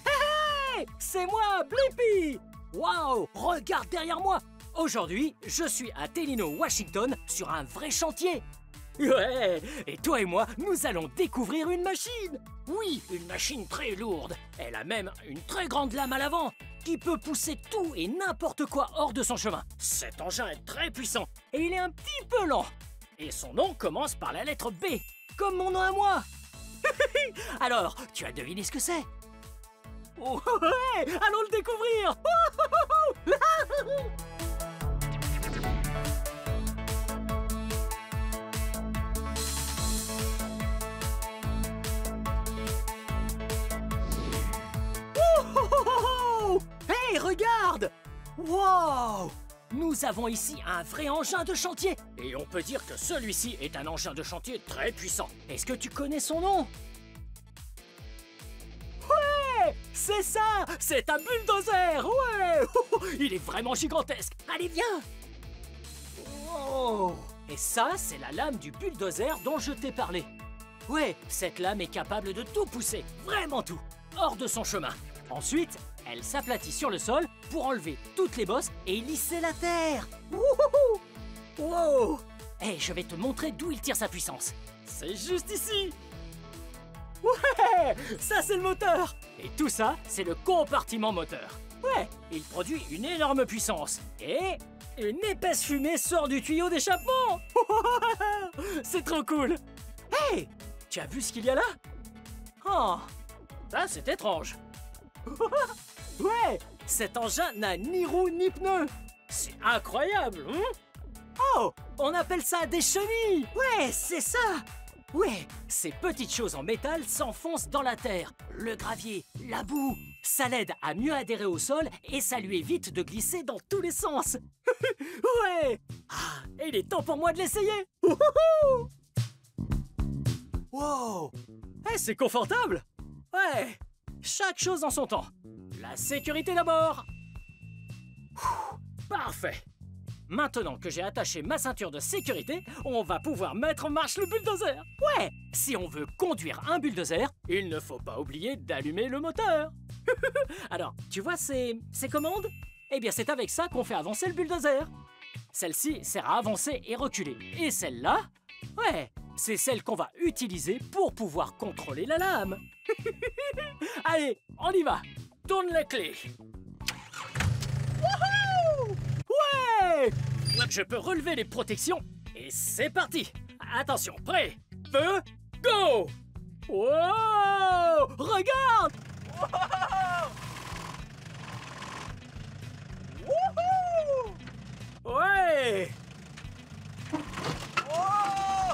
Hey, c'est moi Blippi. Waouh, regarde derrière moi. Aujourd'hui, je suis à Tenino, Washington, sur un vrai chantier. Ouais, et toi et moi, nous allons découvrir une machine. Oui, une machine très lourde. Elle a même une très grande lame à l'avant qui peut pousser tout et n'importe quoi hors de son chemin. Cet engin est très puissant et il est un petit peu lent. Et son nom commence par la lettre B, comme mon nom à moi. Alors, tu as deviné ce que c'est? Oh, ouais, allons le découvrir. Hey, regarde! Wow! Nous avons ici un vrai engin de chantier. Et on peut dire que celui-ci est un engin de chantier très puissant. Est-ce que tu connais son nom? Ouais! C'est ça! C'est un bulldozer! Ouais! Il est vraiment gigantesque. Allez, viens! Wow! Et ça, c'est la lame du bulldozer dont je t'ai parlé. Ouais, cette lame est capable de tout pousser, vraiment tout, hors de son chemin. Ensuite, elle s'aplatit sur le sol pour enlever toutes les bosses et lisser la terre. Wouhou! Wow! Hey, je vais te montrer d'où il tire sa puissance. C'est juste ici. Ouais! Ça, c'est le moteur. Et tout ça, c'est le compartiment moteur. Ouais, il produit une énorme puissance. Et une épaisse fumée sort du tuyau d'échappement. C'est trop cool. Hey! Tu as vu ce qu'il y a là? Oh! Ça, c'est étrange. Ouais, cet engin n'a ni roue ni pneu. C'est incroyable, hein? Oh, on appelle ça des chenilles. Ouais, c'est ça. Ouais, ces petites choses en métal s'enfoncent dans la terre, le gravier, la boue. Ça l'aide à mieux adhérer au sol et ça lui évite de glisser dans tous les sens. Ouais. Ah, il est temps pour moi de l'essayer. Wow. Hey, c'est confortable. Ouais. Chaque chose en son temps. La sécurité d'abord. Parfait. Maintenant que j'ai attaché ma ceinture de sécurité, on va pouvoir mettre en marche le bulldozer. Ouais, si on veut conduire un bulldozer, il ne faut pas oublier d'allumer le moteur. Alors, tu vois ces commandes? Eh bien, c'est avec ça qu'on fait avancer le bulldozer. Celle-ci sert à avancer et reculer. Et celle-là, ouais, c'est celle qu'on va utiliser pour pouvoir contrôler la lame. Allez, on y va. Tourne les clés. Wouhou! Ouais! Je peux relever les protections. Et c'est parti. Attention, prêt? Feu, go! Wow! Regarde! Wow! Wouhou! Ouais! Oh!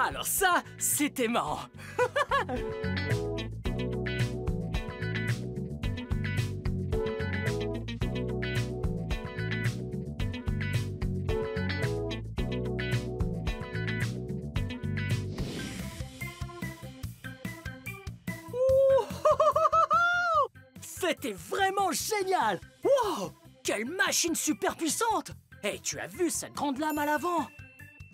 Alors ça, c'était marrant. C'était vraiment génial! Wow! Quelle machine super puissante! Et tu as vu cette grande lame à l'avant?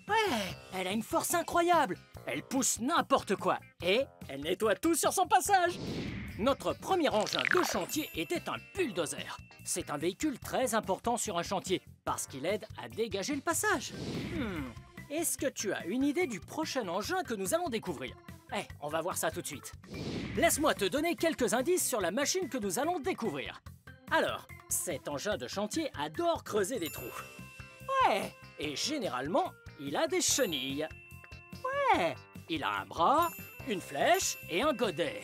Ouais, elle a une force incroyable. Elle pousse n'importe quoi et elle nettoie tout sur son passage. Notre premier engin de chantier était un bulldozer. C'est un véhicule très important sur un chantier parce qu'il aide à dégager le passage. Est-ce que tu as une idée du prochain engin que nous allons découvrir? On va voir ça tout de suite. Laisse-moi te donner quelques indices sur la machine que nous allons découvrir. Alors, cet engin de chantier adore creuser des trous. Ouais, et généralement, il a des chenilles. Ouais, il a un bras, une flèche et un godet.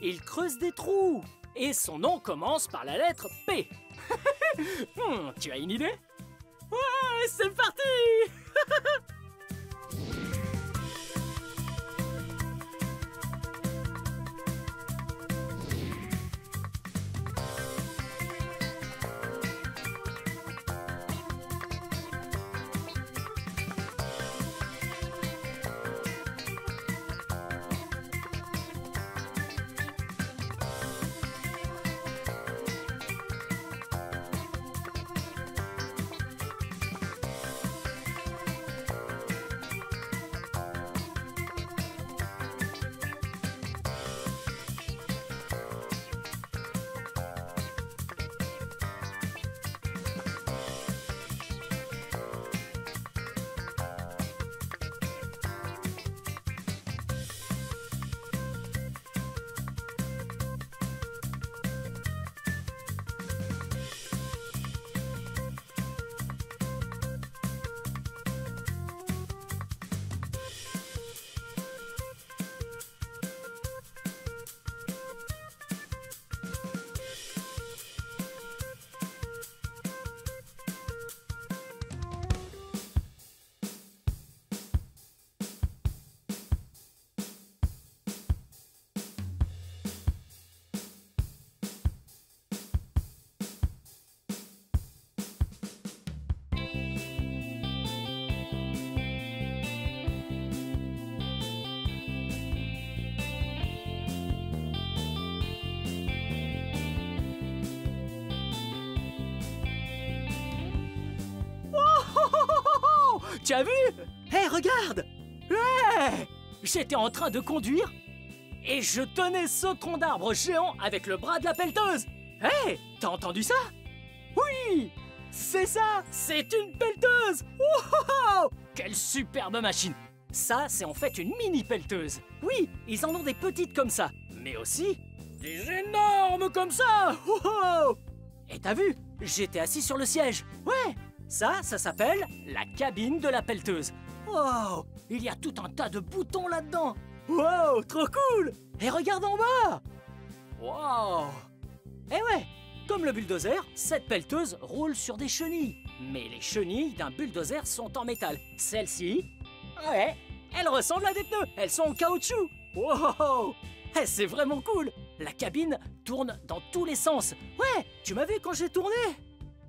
Il creuse des trous et son nom commence par la lettre P. Tu as une idée? Ouais, c'est parti! Tu as vu? Hé, regarde! Ouais! J'étais en train de conduire et je tenais ce tronc d'arbre géant avec le bras de la pelleteuse. Hé, t'as entendu ça? Oui! C'est ça! C'est une pelleteuse! Wow! Quelle superbe machine! Ça, c'est en fait une mini pelleteuse. Oui, ils en ont des petites comme ça, mais aussi des énormes comme ça! Wow! Et t'as vu? J'étais assis sur le siège. Ouais! Ça s'appelle la cabine de la pelleteuse. Wow! Il y a tout un tas de boutons là-dedans. Wow! Trop cool! Et regarde en bas! Wow! Eh ouais! Comme le bulldozer, cette pelleteuse roule sur des chenilles. Mais les chenilles d'un bulldozer sont en métal. Celles-ci, ouais, elles ressemblent à des pneus. Elles sont en caoutchouc. Wow! Eh, c'est vraiment cool! La cabine tourne dans tous les sens. Ouais! Tu m'as vu quand j'ai tourné?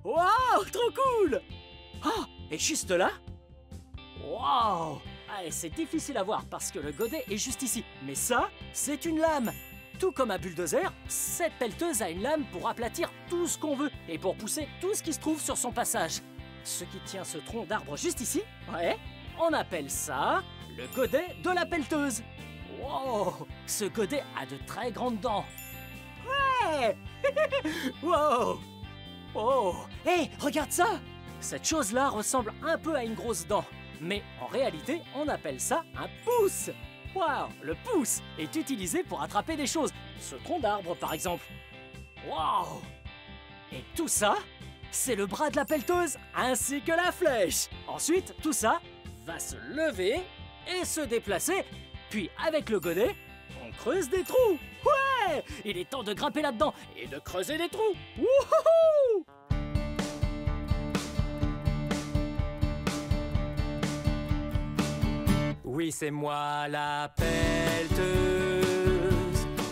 Wow! Trop cool! Ah! Et juste là? Wow! Ah, c'est difficile à voir parce que le godet est juste ici. Mais ça, c'est une lame. Tout comme un bulldozer, cette pelleteuse a une lame pour aplatir tout ce qu'on veut et pour pousser tout ce qui se trouve sur son passage. Ce qui tient ce tronc d'arbre juste ici, ouais, on appelle ça le godet de la pelleteuse. Wow! Ce godet a de très grandes dents. Ouais! Wow! Oh! Hé, regarde ça! Cette chose-là ressemble un peu à une grosse dent. Mais en réalité, on appelle ça un pouce. Waouh! Le pouce est utilisé pour attraper des choses. Ce tronc d'arbre, par exemple. Waouh! Et tout ça, c'est le bras de la pelleteuse ainsi que la flèche. Ensuite, tout ça va se lever et se déplacer. Puis, avec le godet, on creuse des trous. Ouais! Il est temps de grimper là-dedans et de creuser des trous. Wouhou! Oui, c'est moi la pelleteuse.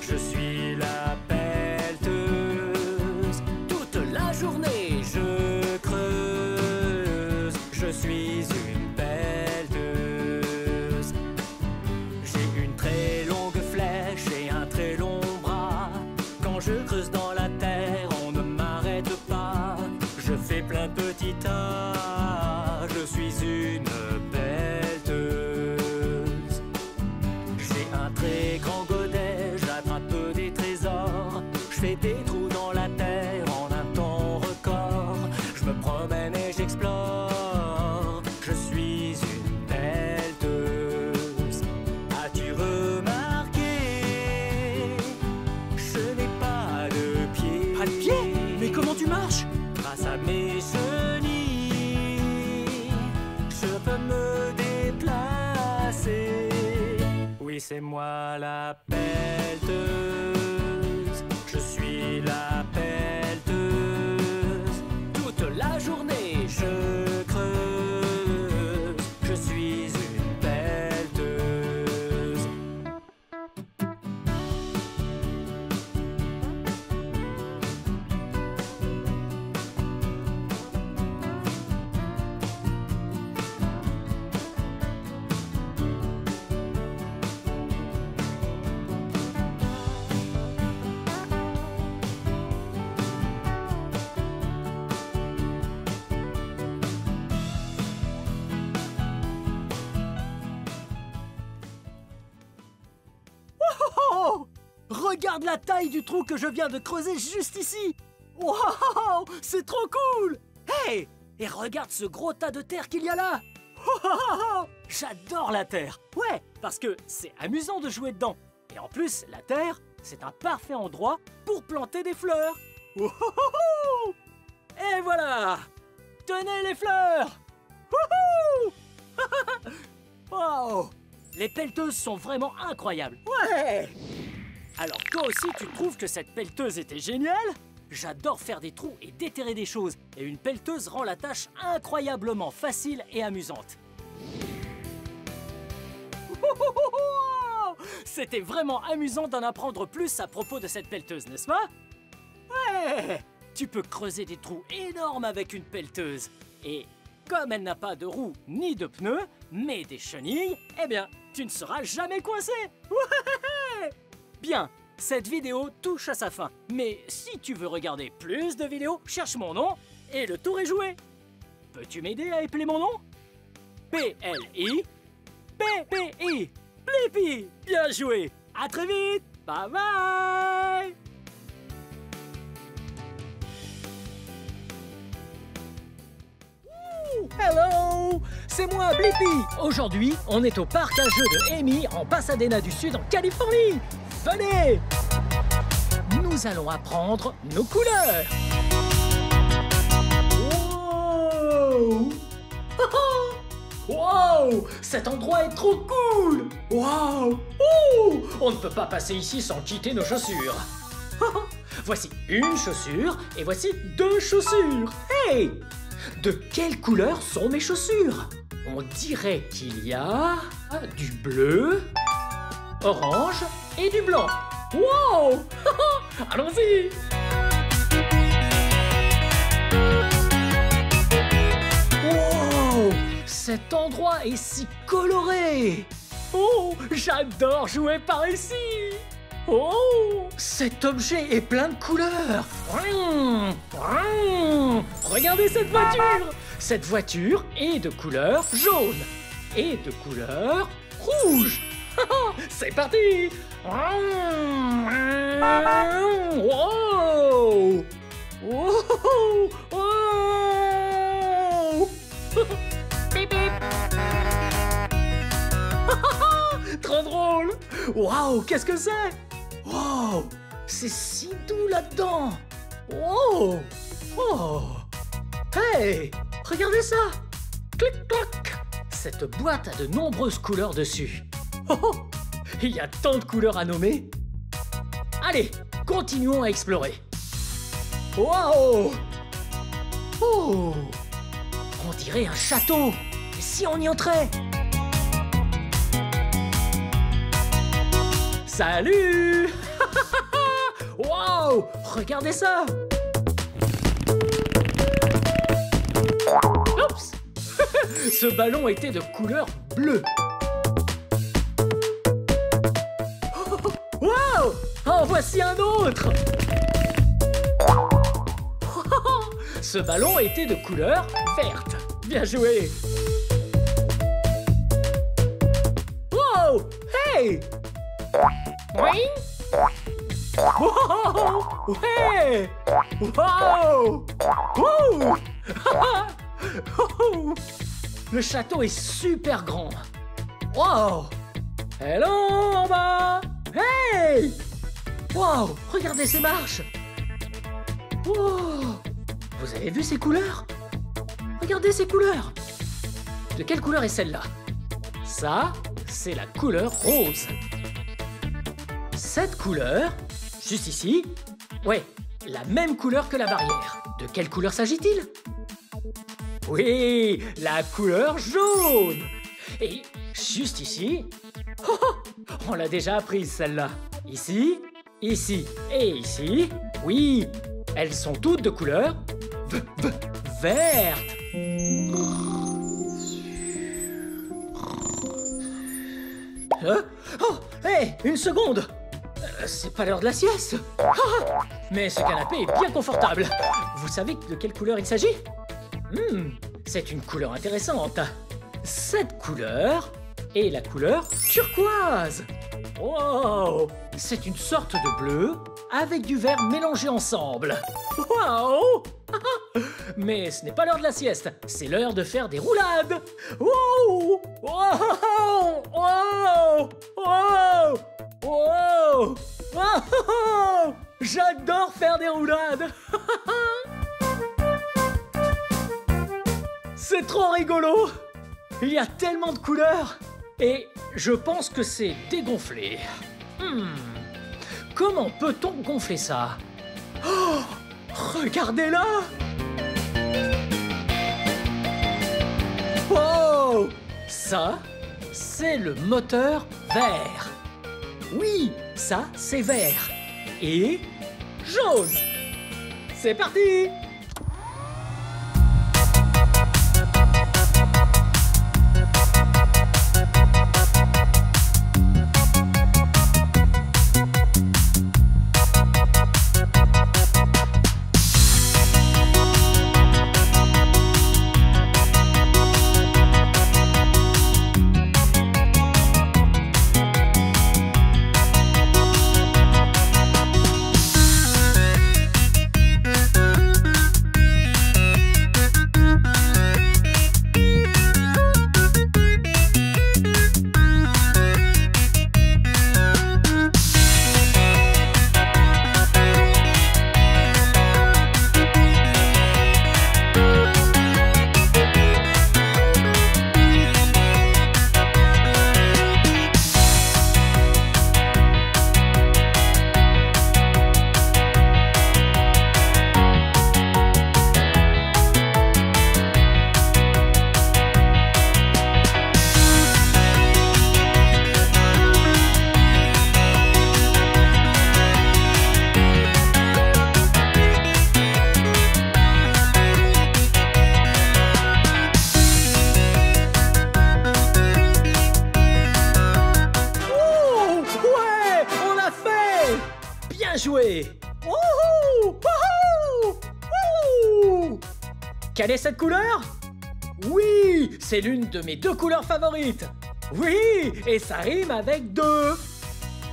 Je suis la pelleteuse. Toute la journée, je creuse. Je suis une pelleteuse. J'ai une très longue flèche et un très long bras. Quand je creuse dans la terre, on ne m'arrête pas. Je fais plein de petits tas. Je suis une pelleteuse. J'ai un très grand godet, j'attrape des trésors. Je fais des trous dans la terre en un temps record. Je me promène et j'explore. Je suis une pelleteuse. As-tu remarqué? Je n'ai pas de pied. Pas de pied? Mais comment tu marches? Grâce à mes chenilles, je peux me déplacer. Oui, c'est moi la pelleteuse. Je suis la pelleteuse. Toute la journée, je creuse. Je suis une pelleteuse. Oh! Regarde la taille du trou que je viens de creuser juste ici. Waouh! C'est trop cool! Hey! Et regarde ce gros tas de terre qu'il y a là. Oh! J'adore la terre. Ouais, parce que c'est amusant de jouer dedans. Et en plus, la terre, c'est un parfait endroit pour planter des fleurs. Oh! Et voilà! Tenez les fleurs! Wouhou! Wow! Les pelleteuses sont vraiment incroyables. Ouais! Alors toi aussi, tu trouves que cette pelleteuse était géniale? J'adore faire des trous et déterrer des choses. Et une pelleteuse rend la tâche incroyablement facile et amusante. C'était vraiment amusant d'en apprendre plus à propos de cette pelleteuse, n'est-ce pas? Ouais! Tu peux creuser des trous énormes avec une pelleteuse. Et comme elle n'a pas de roues ni de pneus, mais des chenilles, eh bien, tu ne seras jamais coincé. Ouais! Bien, cette vidéo touche à sa fin. Mais si tu veux regarder plus de vidéos, cherche mon nom et le tour est joué. Peux-tu m'aider à épeler mon nom? P-L-I P-P-I Blippi. Bien joué. À très vite. Bye bye. Hello, c'est moi Blippi. Aujourd'hui, on est au parc à jeux de Amy en Pasadena du Sud en Californie. Venez. Nous allons apprendre nos couleurs. Wow. Wow, cet endroit est trop cool. Wow. Ouh, on ne peut pas passer ici sans quitter nos chaussures. Voici une chaussure et voici deux chaussures. Hey! De quelle couleur sont mes chaussures? On dirait qu'il y a du bleu, orange et du blanc. Wow! Allons-y! Wow! Cet endroit est si coloré! Oh, j'adore jouer par ici! Oh! Cet objet est plein de couleurs! Regardez cette voiture! Cette voiture est de couleur jaune et de couleur rouge! C'est parti! Wow! Wow! Wow! Bip bip! Trop drôle! Waouh, qu'est-ce que c'est? Wow! C'est si doux là-dedans! Wow! Oh! Hey! Regardez ça! Clic clac! Cette boîte a de nombreuses couleurs dessus. Oh! Il y a tant de couleurs à nommer! Allez, continuons à explorer. Wow! Oh! On dirait un château! Et si on y entrait? Salut! Wow! Regardez ça! Oups! Ce ballon était de couleur bleue. Wow! En voici un autre! Ce ballon était de couleur verte. Bien joué! Wow! Hey! Oui? Wow! Ouais! Wow! Ouh! Le château est super grand. Wow! Hello en bas! Hey! Wow! Regardez ces marches! Wow! Vous avez vu ces couleurs? Regardez ces couleurs! De quelle couleur est celle-là? Ça, c'est la couleur rose. Cette couleur, juste ici, ouais, la même couleur que la barrière. De quelle couleur s'agit-il? Oui, la couleur jaune. Et juste ici, oh, on l'a déjà apprise celle-là. Ici, ici et ici, oui, elles sont toutes de couleur verte. Oh, hé, une seconde. C'est pas l'heure de la sieste. Mais ce canapé est bien confortable. Vous savez de quelle couleur il s'agit? C'est une couleur intéressante. Cette couleur est la couleur turquoise. Wow! C'est une sorte de bleu avec du vert mélangé ensemble. Wow! Mais ce n'est pas l'heure de la sieste, c'est l'heure de faire des roulades. Wow! Wow! Wow! Wow! Wow! Wow! J'adore faire des roulades. C'est trop rigolo. Il y a tellement de couleurs. Et je pense que c'est dégonflé. Comment peut-on gonfler ça? Oh, regardez-là! Wow! Ça, c'est le moteur vert. Oui, ça, c'est vert. Et jaune. C'est parti! Joué! Wouhou! Wouhou! Wouhou! Quelle est cette couleur? Oui, c'est l'une de mes deux couleurs favorites. Oui, et ça rime avec deux.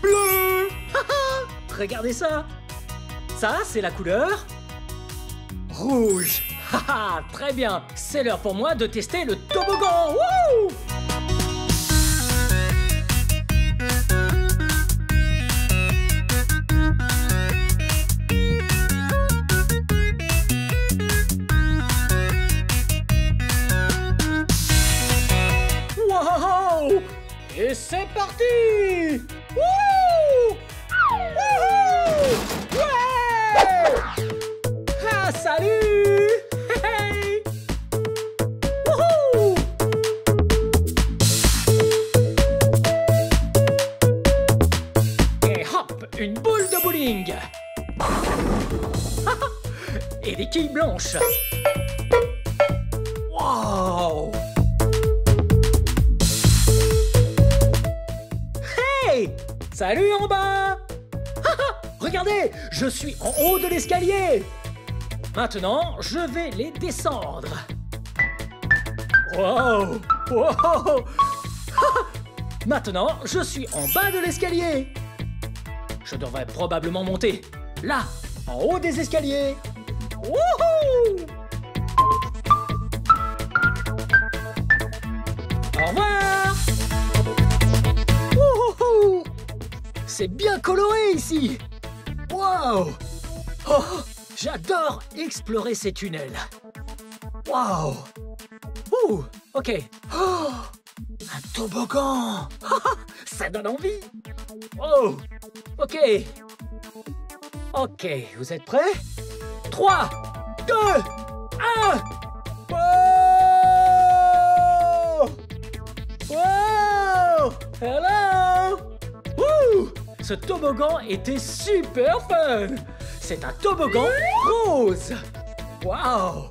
Bleu! Regardez ça. Ça, c'est la couleur rouge. Très bien. C'est l'heure pour moi de tester le toboggan. Wouh! Et c'est parti! Wouh! Wouhou! Ouais! Ah, salut! Hey! Wouhou! Hop, une boule de bowling. Et des quilles blanches. Wow! Hey! Salut en bas! Regardez, je suis en haut de l'escalier. Maintenant, je vais les descendre. Wow! Wow! Maintenant, je suis en bas de l'escalier. Je devrais probablement monter là, en haut des escaliers. Wouhou! Au revoir! Wouhou! C'est bien coloré ici. Wow! Oh, j'adore explorer ces tunnels. Wow! Ouh, ok. Oh, un toboggan. Ça donne envie. Oh, ok. Ok, vous êtes prêts? 3, 2, 1. Wow! Wow! Hello! Wouh! Ce toboggan était super fun! C'est un toboggan rose! Wow!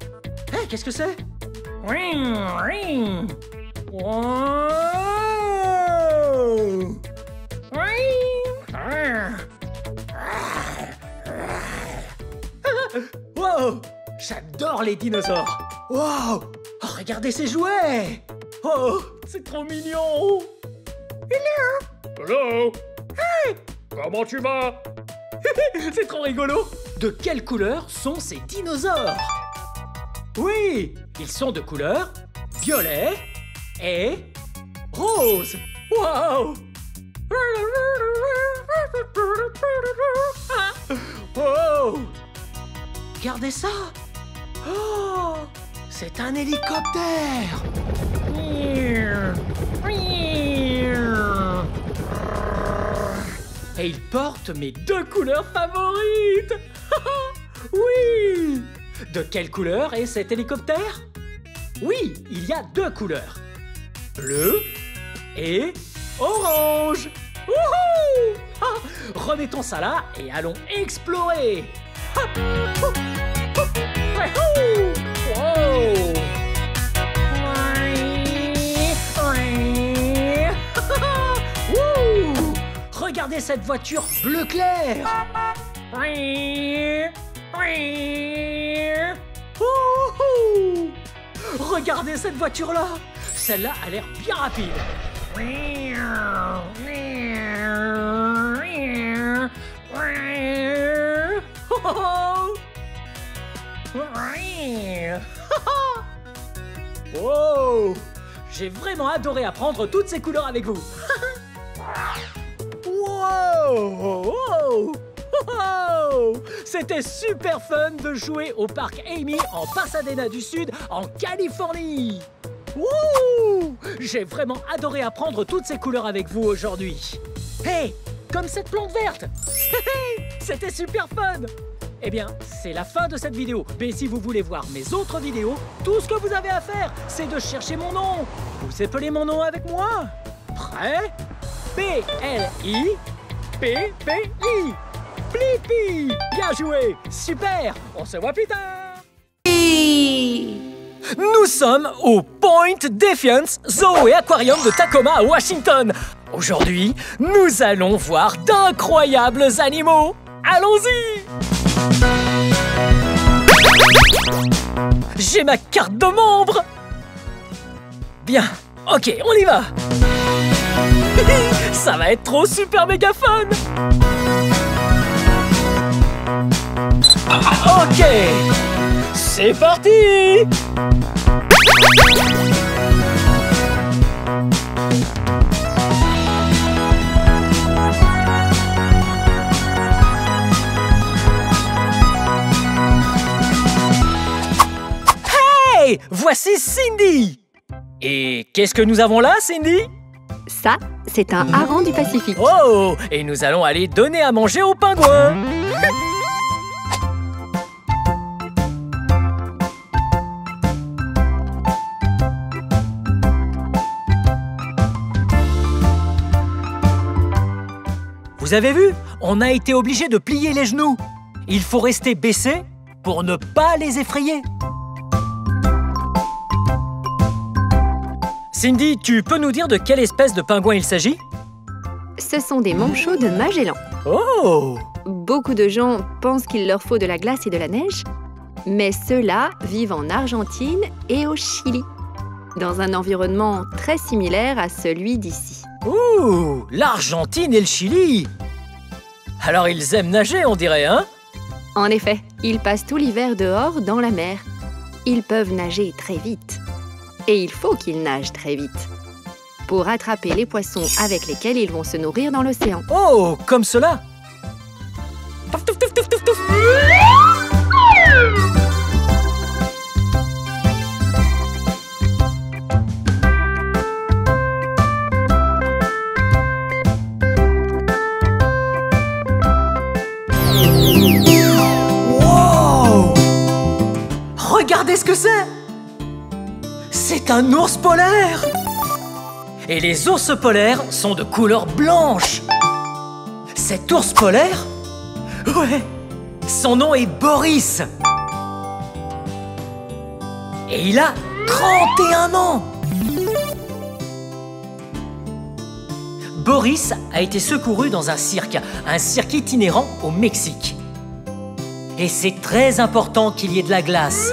Hé, qu'est-ce que c'est? Ring, ring! Wow! Ring! Wow! J'adore les dinosaures! Wow! Oh, regardez ces jouets! Oh, c'est trop mignon! Hello! Hello! Hey! Comment tu vas? C'est trop rigolo! De quelle couleur sont ces dinosaures? Oui! Ils sont de couleur violet et rose! Wow! Oh! Regardez ça! Oh! C'est un hélicoptère! Et il porte mes 2 couleurs favorites! Oui! De quelle couleur est cet hélicoptère? Oui, il y a 2 couleurs. Bleu et orange! Wouhou! Remettons ça là et allons explorer! Wow! Regardez cette voiture bleu clair! Regardez cette voiture-là! Celle-là a l'air bien rapide. Wow! J'ai vraiment adoré apprendre toutes ces couleurs avec vous. Wow! Wow! Wow! C'était super fun de jouer au parc Amy en Pasadena du Sud, en Californie. Wouh! J'ai vraiment adoré apprendre toutes ces couleurs avec vous aujourd'hui. Hey! Comme cette plante verte. C'était super fun. Eh bien, c'est la fin de cette vidéo. Mais si vous voulez voir mes autres vidéos, tout ce que vous avez à faire, c'est de chercher mon nom. Vous appelez mon nom avec moi? Prêt? P-L-I-P-P-I. Blippi! Bien joué! Super! On se voit plus tard! Nous sommes au Point Defiance Zoo et Aquarium de Tacoma à Washington. Aujourd'hui, nous allons voir d'incroyables animaux. Allons-y! J'ai ma carte de membre. Bien, ok, on y va. Ça va être trop super méga fun. Ok, c'est parti. Hey, voici Cindy. Et qu'est-ce que nous avons là, Cindy? Ça, c'est un hareng du Pacifique. Oh, et nous allons aller donner à manger aux pingouins. Vous avez vu? on a été obligé de plier les genoux. Il faut rester baissé pour ne pas les effrayer. Cindy, tu peux nous dire de quelle espèce de pingouin il s'agit? Ce sont des manchots de Magellan. Oh! Beaucoup de gens pensent qu'il leur faut de la glace et de la neige, mais ceux-là vivent en Argentine et au Chili, dans un environnement très similaire à celui d'ici. Ouh! L'Argentine et le Chili! Alors ils aiment nager, on dirait, hein? En effet, ils passent tout l'hiver dehors dans la mer. Ils peuvent nager très vite. Et il faut qu'ils nagent très vite pour attraper les poissons avec lesquels ils vont se nourrir dans l'océan. Oh, comme cela! Touf, touf, touf, touf, touf, touf. Wow! Regardez ce que c'est! C'est un ours polaire! Et les ours polaires sont de couleur blanche. Cet ours polaire, ouais, son nom est Boris. Et il a 31 ans. Boris a été secouru dans un cirque itinérant au Mexique. Et c'est très important qu'il y ait de la glace.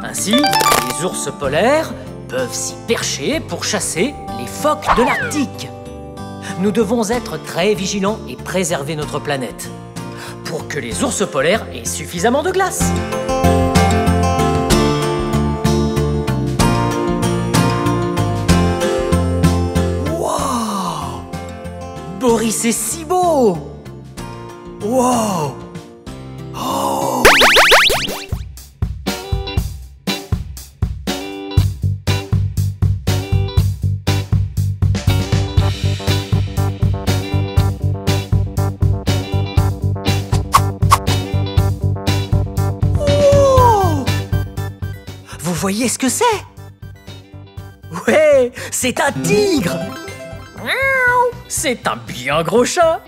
Ainsi, les ours polaires peuvent s'y percher pour chasser les phoques de l'Arctique. Nous devons être très vigilants et préserver notre planète pour que les ours polaires aient suffisamment de glace. Wow! Boris est si beau! Wow! Oh! Vous voyez ce que c'est? Ouais, c'est un tigre! C'est un bien gros chat!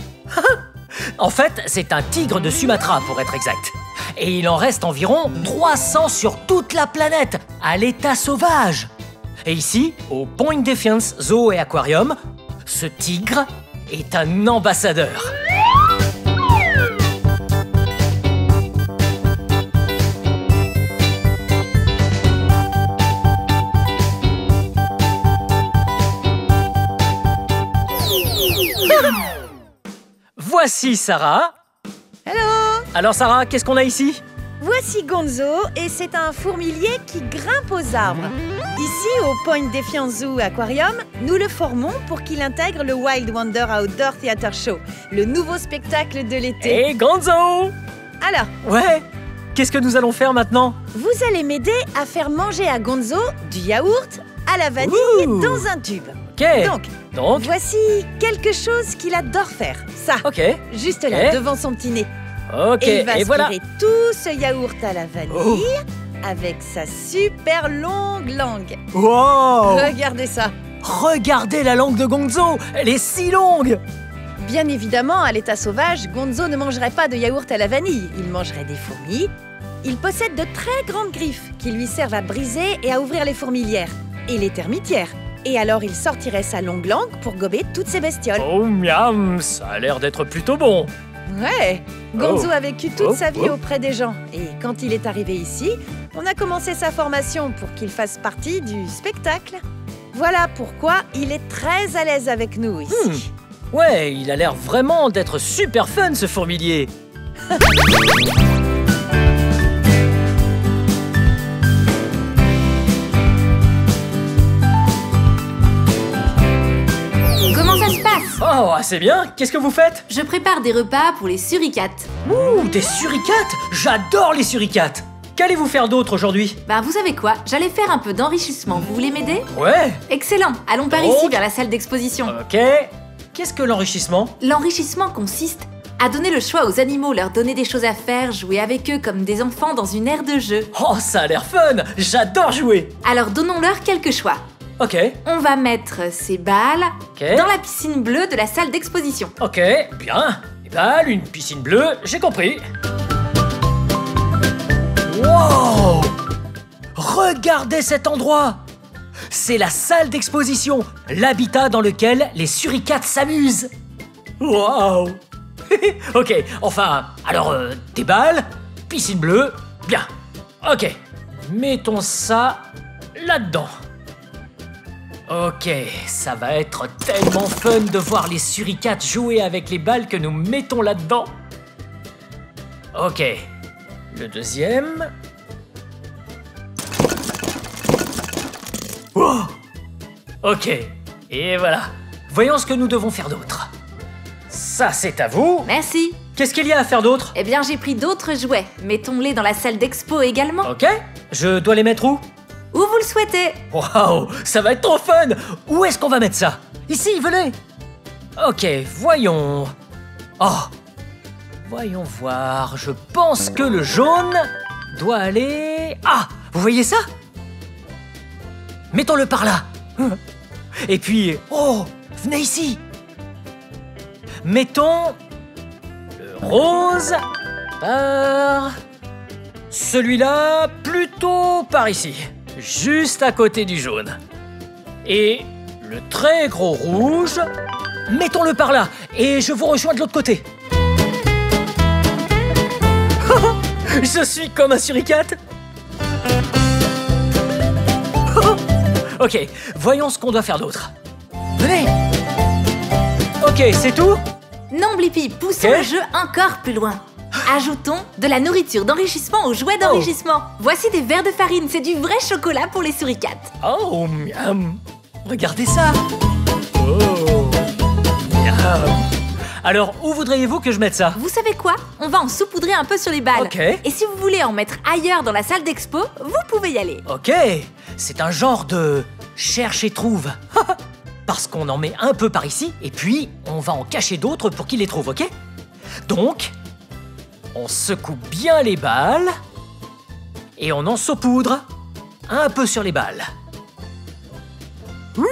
En fait, c'est un tigre de Sumatra pour être exact. Et il en reste environ 300 sur toute la planète, à l'état sauvage. Et ici, au Point Defiance Zoo et Aquarium, ce tigre est un ambassadeur. Voici Sarah. Hello! Alors Sarah, qu'est-ce qu'on a ici? Voici Gonzo et c'est un fourmilier qui grimpe aux arbres. Ici, au Point Defiance Zoo Aquarium, nous le formons pour qu'il intègre le Wild Wonder Outdoor Theater Show, le nouveau spectacle de l'été. Et Gonzo! Alors? Ouais, qu'est-ce que nous allons faire maintenant? Vous allez m'aider à faire manger à Gonzo du yaourt à la vanille dans un tube. Ok. Donc, voici quelque chose qu'il adore faire. Ça, juste là, devant son petit nez. Ok, et il va voilà. aspirer tout ce yaourt à la vanille avec sa super longue langue. Wow! Regardez ça. Regardez la langue de Gonzo, elle est si longue. Bien évidemment, à l'état sauvage, Gonzo ne mangerait pas de yaourt à la vanille. Il mangerait des fourmis. Il possède de très grandes griffes qui lui servent à briser et à ouvrir les fourmilières et les termitières. Et alors, il sortirait sa longue langue pour gober toutes ces bestioles. Oh miam, ça a l'air d'être plutôt bon. Ouais, Gonzo a vécu toute sa vie auprès des gens. Et quand il est arrivé ici, on a commencé sa formation pour qu'il fasse partie du spectacle. Voilà pourquoi il est très à l'aise avec nous ici. Ouais, il a l'air vraiment d'être super fun ce fourmilier. Comment ça se passe? Oh, assez bien. Qu'est-ce que vous faites? Je prépare des repas pour les suricates. Ouh, des suricates! J'adore les suricates! Qu'allez-vous faire d'autre aujourd'hui? Bah, vous savez quoi? J'allais faire un peu d'enrichissement. Vous voulez m'aider? Ouais! Excellent! Allons par ici, vers la salle d'exposition. Ok. Qu'est-ce que l'enrichissement? L'enrichissement consiste à donner le choix aux animaux, leur donner des choses à faire, jouer avec eux comme des enfants dans une aire de jeu. Oh, ça a l'air fun! J'adore jouer! Alors donnons-leur quelques choix. Ok. On va mettre ces balles dans la piscine bleue de la salle d'exposition. Ok, bien. Et balles, une piscine bleue, j'ai compris. Wow! Regardez cet endroit! C'est la salle d'exposition, l'habitat dans lequel les suricates s'amusent. Wow! Ok, enfin, alors, des balles, piscine bleue, bien. Ok, mettons ça là-dedans. Ok, ça va être tellement fun de voir les suricates jouer avec les balles que nous mettons là-dedans. Ok, le deuxième. Wow. Ok, et voilà. Voyons ce que nous devons faire d'autre. Ça, c'est à vous. Merci. Qu'est-ce qu'il y a à faire d'autre? Eh bien, j'ai pris d'autres jouets. Mettons-les dans la salle d'expo également. Ok, je dois les mettre où? Où vous le souhaitez. Waouh, ça va être trop fun! Où est-ce qu'on va mettre ça? Ici, venez! Ok, voyons... Oh! Voyons voir, je pense que le jaune doit aller... Ah! Vous voyez ça? Mettons-le par là! Et puis... Oh! Venez ici! Mettons... le rose par... celui-là plutôt par ici. Juste à côté du jaune. Et le très gros rouge, mettons-le par là, et je vous rejoins de l'autre côté. Je suis comme un suricate. Ok, voyons ce qu'on doit faire d'autre. Venez. Ok, c'est tout? Non, Blippi, poussons le jeu encore plus loin. Ajoutons de la nourriture d'enrichissement aux jouets d'enrichissement. Voici des verres de farine, c'est du vrai chocolat pour les suricates. Oh, miam. Regardez ça. Oh, miam. Alors, où voudriez-vous que je mette ça? Vous savez quoi? On va en saupoudrer un peu sur les balles. Ok. Et si vous voulez en mettre ailleurs dans la salle d'expo, vous pouvez y aller. Ok, c'est un genre de cherche et trouve. Parce qu'on en met un peu par ici, et puis on va en cacher d'autres pour qu'ils les trouvent, ok? Donc, on secoue bien les balles, et on en saupoudre un peu sur les balles. Oui!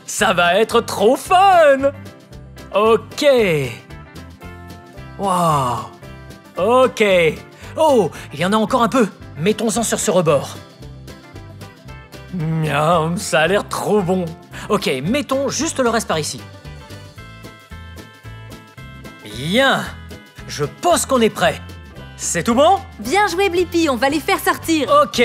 Ça va être trop fun! Ok. Wow. Ok. Oh, il y en a encore un peu. Mettons-en sur ce rebord. Miam, ça a l'air trop bon. Ok, mettons juste le reste par ici. Bien. Je pense qu'on est prêt. C'est tout bon? Bien joué, Blippi, on va les faire sortir. Ok.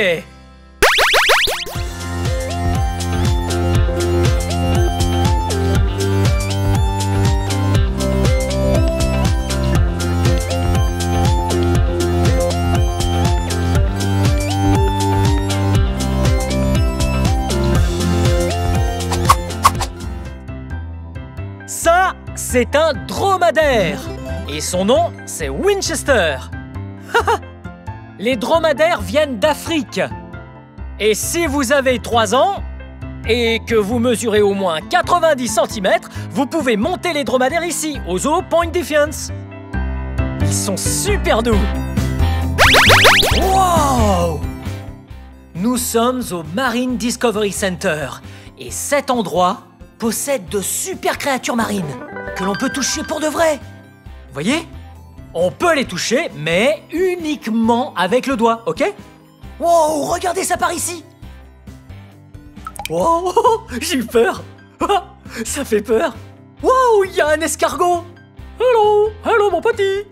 Ça, c'est un dromadaire. Et son nom, c'est Winchester. Les dromadaires viennent d'Afrique. Et si vous avez 3 ans et que vous mesurez au moins 90 cm, vous pouvez monter les dromadaires ici, au zoo Point Defiance. Ils sont super doux. Wow! Nous sommes au Marine Discovery Center. Et cet endroit possède de super créatures marines que l'on peut toucher pour de vrai. Vous voyez? On peut les toucher, mais uniquement avec le doigt, ok? Wow, regardez ça par ici! Wow, j'ai eu peur! Ça fait peur! Wow, il y a un escargot! Hello, hello mon petit!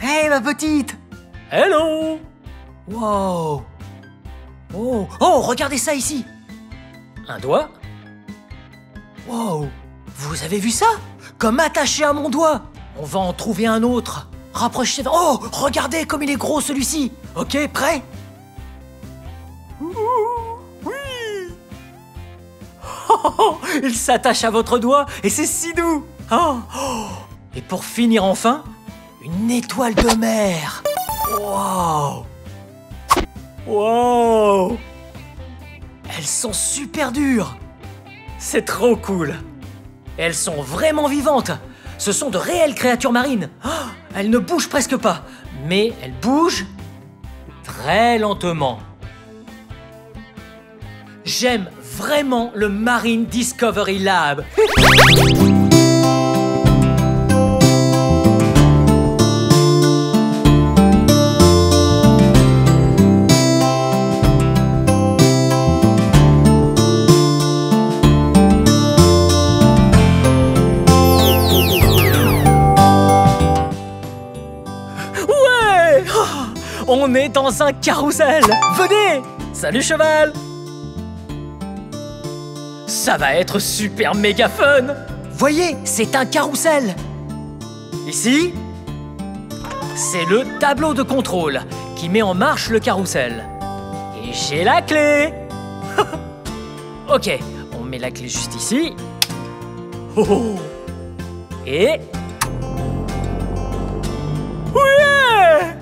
Hey ma petite! Hello! Wow! Oh, oh, regardez ça ici! Un doigt? Wow! Vous avez vu ça? Comme attaché à mon doigt! On va en trouver un autre. Rapprochez. Oh, regardez comme il est gros celui-ci. Ok, prêt? Oui. Oh, il s'attache à votre doigt et c'est si doux. Oh. Et pour finir enfin, une étoile de mer. Wow. Wow. Elles sont super dures. C'est trop cool. Elles sont vraiment vivantes. Ce sont de réelles créatures marines. Oh, elles ne bougent presque pas, mais elles bougent très lentement. J'aime vraiment le Marine Discovery Lab. On est dans un carrousel. Venez. Salut cheval. Ça va être super méga fun. Voyez, c'est un carrousel. Ici, c'est le tableau de contrôle qui met en marche le carrousel. Et j'ai la clé. Ok, on met la clé juste ici. Oh. Et... Ouais!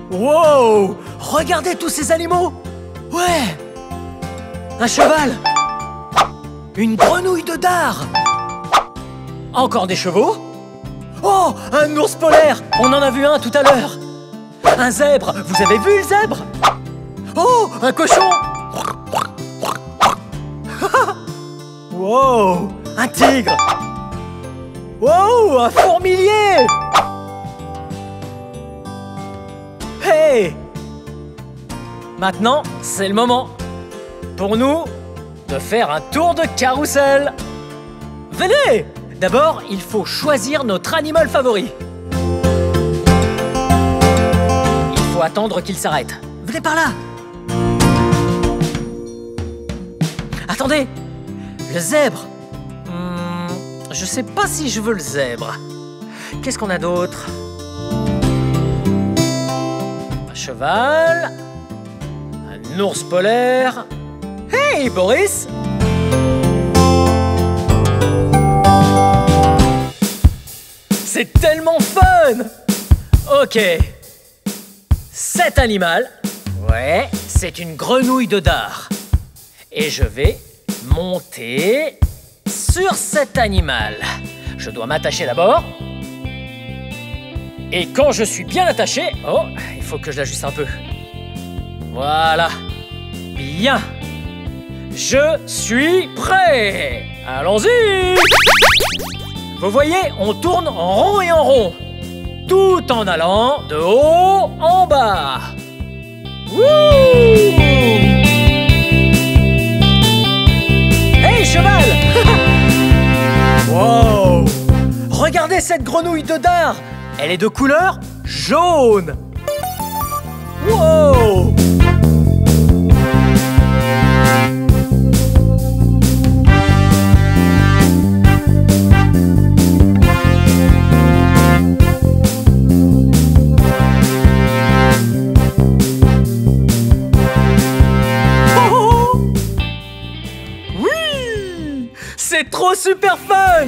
Wow! Regardez tous ces animaux! Ouais! Un cheval! Une grenouille de dard! Encore des chevaux? Oh! Un ours polaire! On en a vu un tout à l'heure! Un zèbre! Vous avez vu le zèbre? Oh! Un cochon! Wow! Un tigre! Wow! Un fourmilier! Hey! Maintenant, c'est le moment pour nous de faire un tour de carrousel. Venez! D'abord, il faut choisir notre animal favori. Il faut attendre qu'il s'arrête. Venez par là! Attendez! Le zèbre! Je sais pas si je veux le zèbre. Qu'est-ce qu'on a d'autre? Un cheval. Un ours polaire. Hey, Boris! C'est tellement fun! Ok. Cet animal, ouais, c'est une grenouille de dard. Et je vais monter sur cet animal. Je dois m'attacher d'abord. Et quand je suis bien attaché... Oh, il faut que je l'ajuste un peu. Voilà. Bien. Je suis prêt. Allons-y. Vous voyez, on tourne en rond et en rond. Tout en allant de haut en bas. Wouh! Hey, cheval! Wow! Regardez cette grenouille de dard! Elle est de couleur jaune! Wow! C'est trop super fun!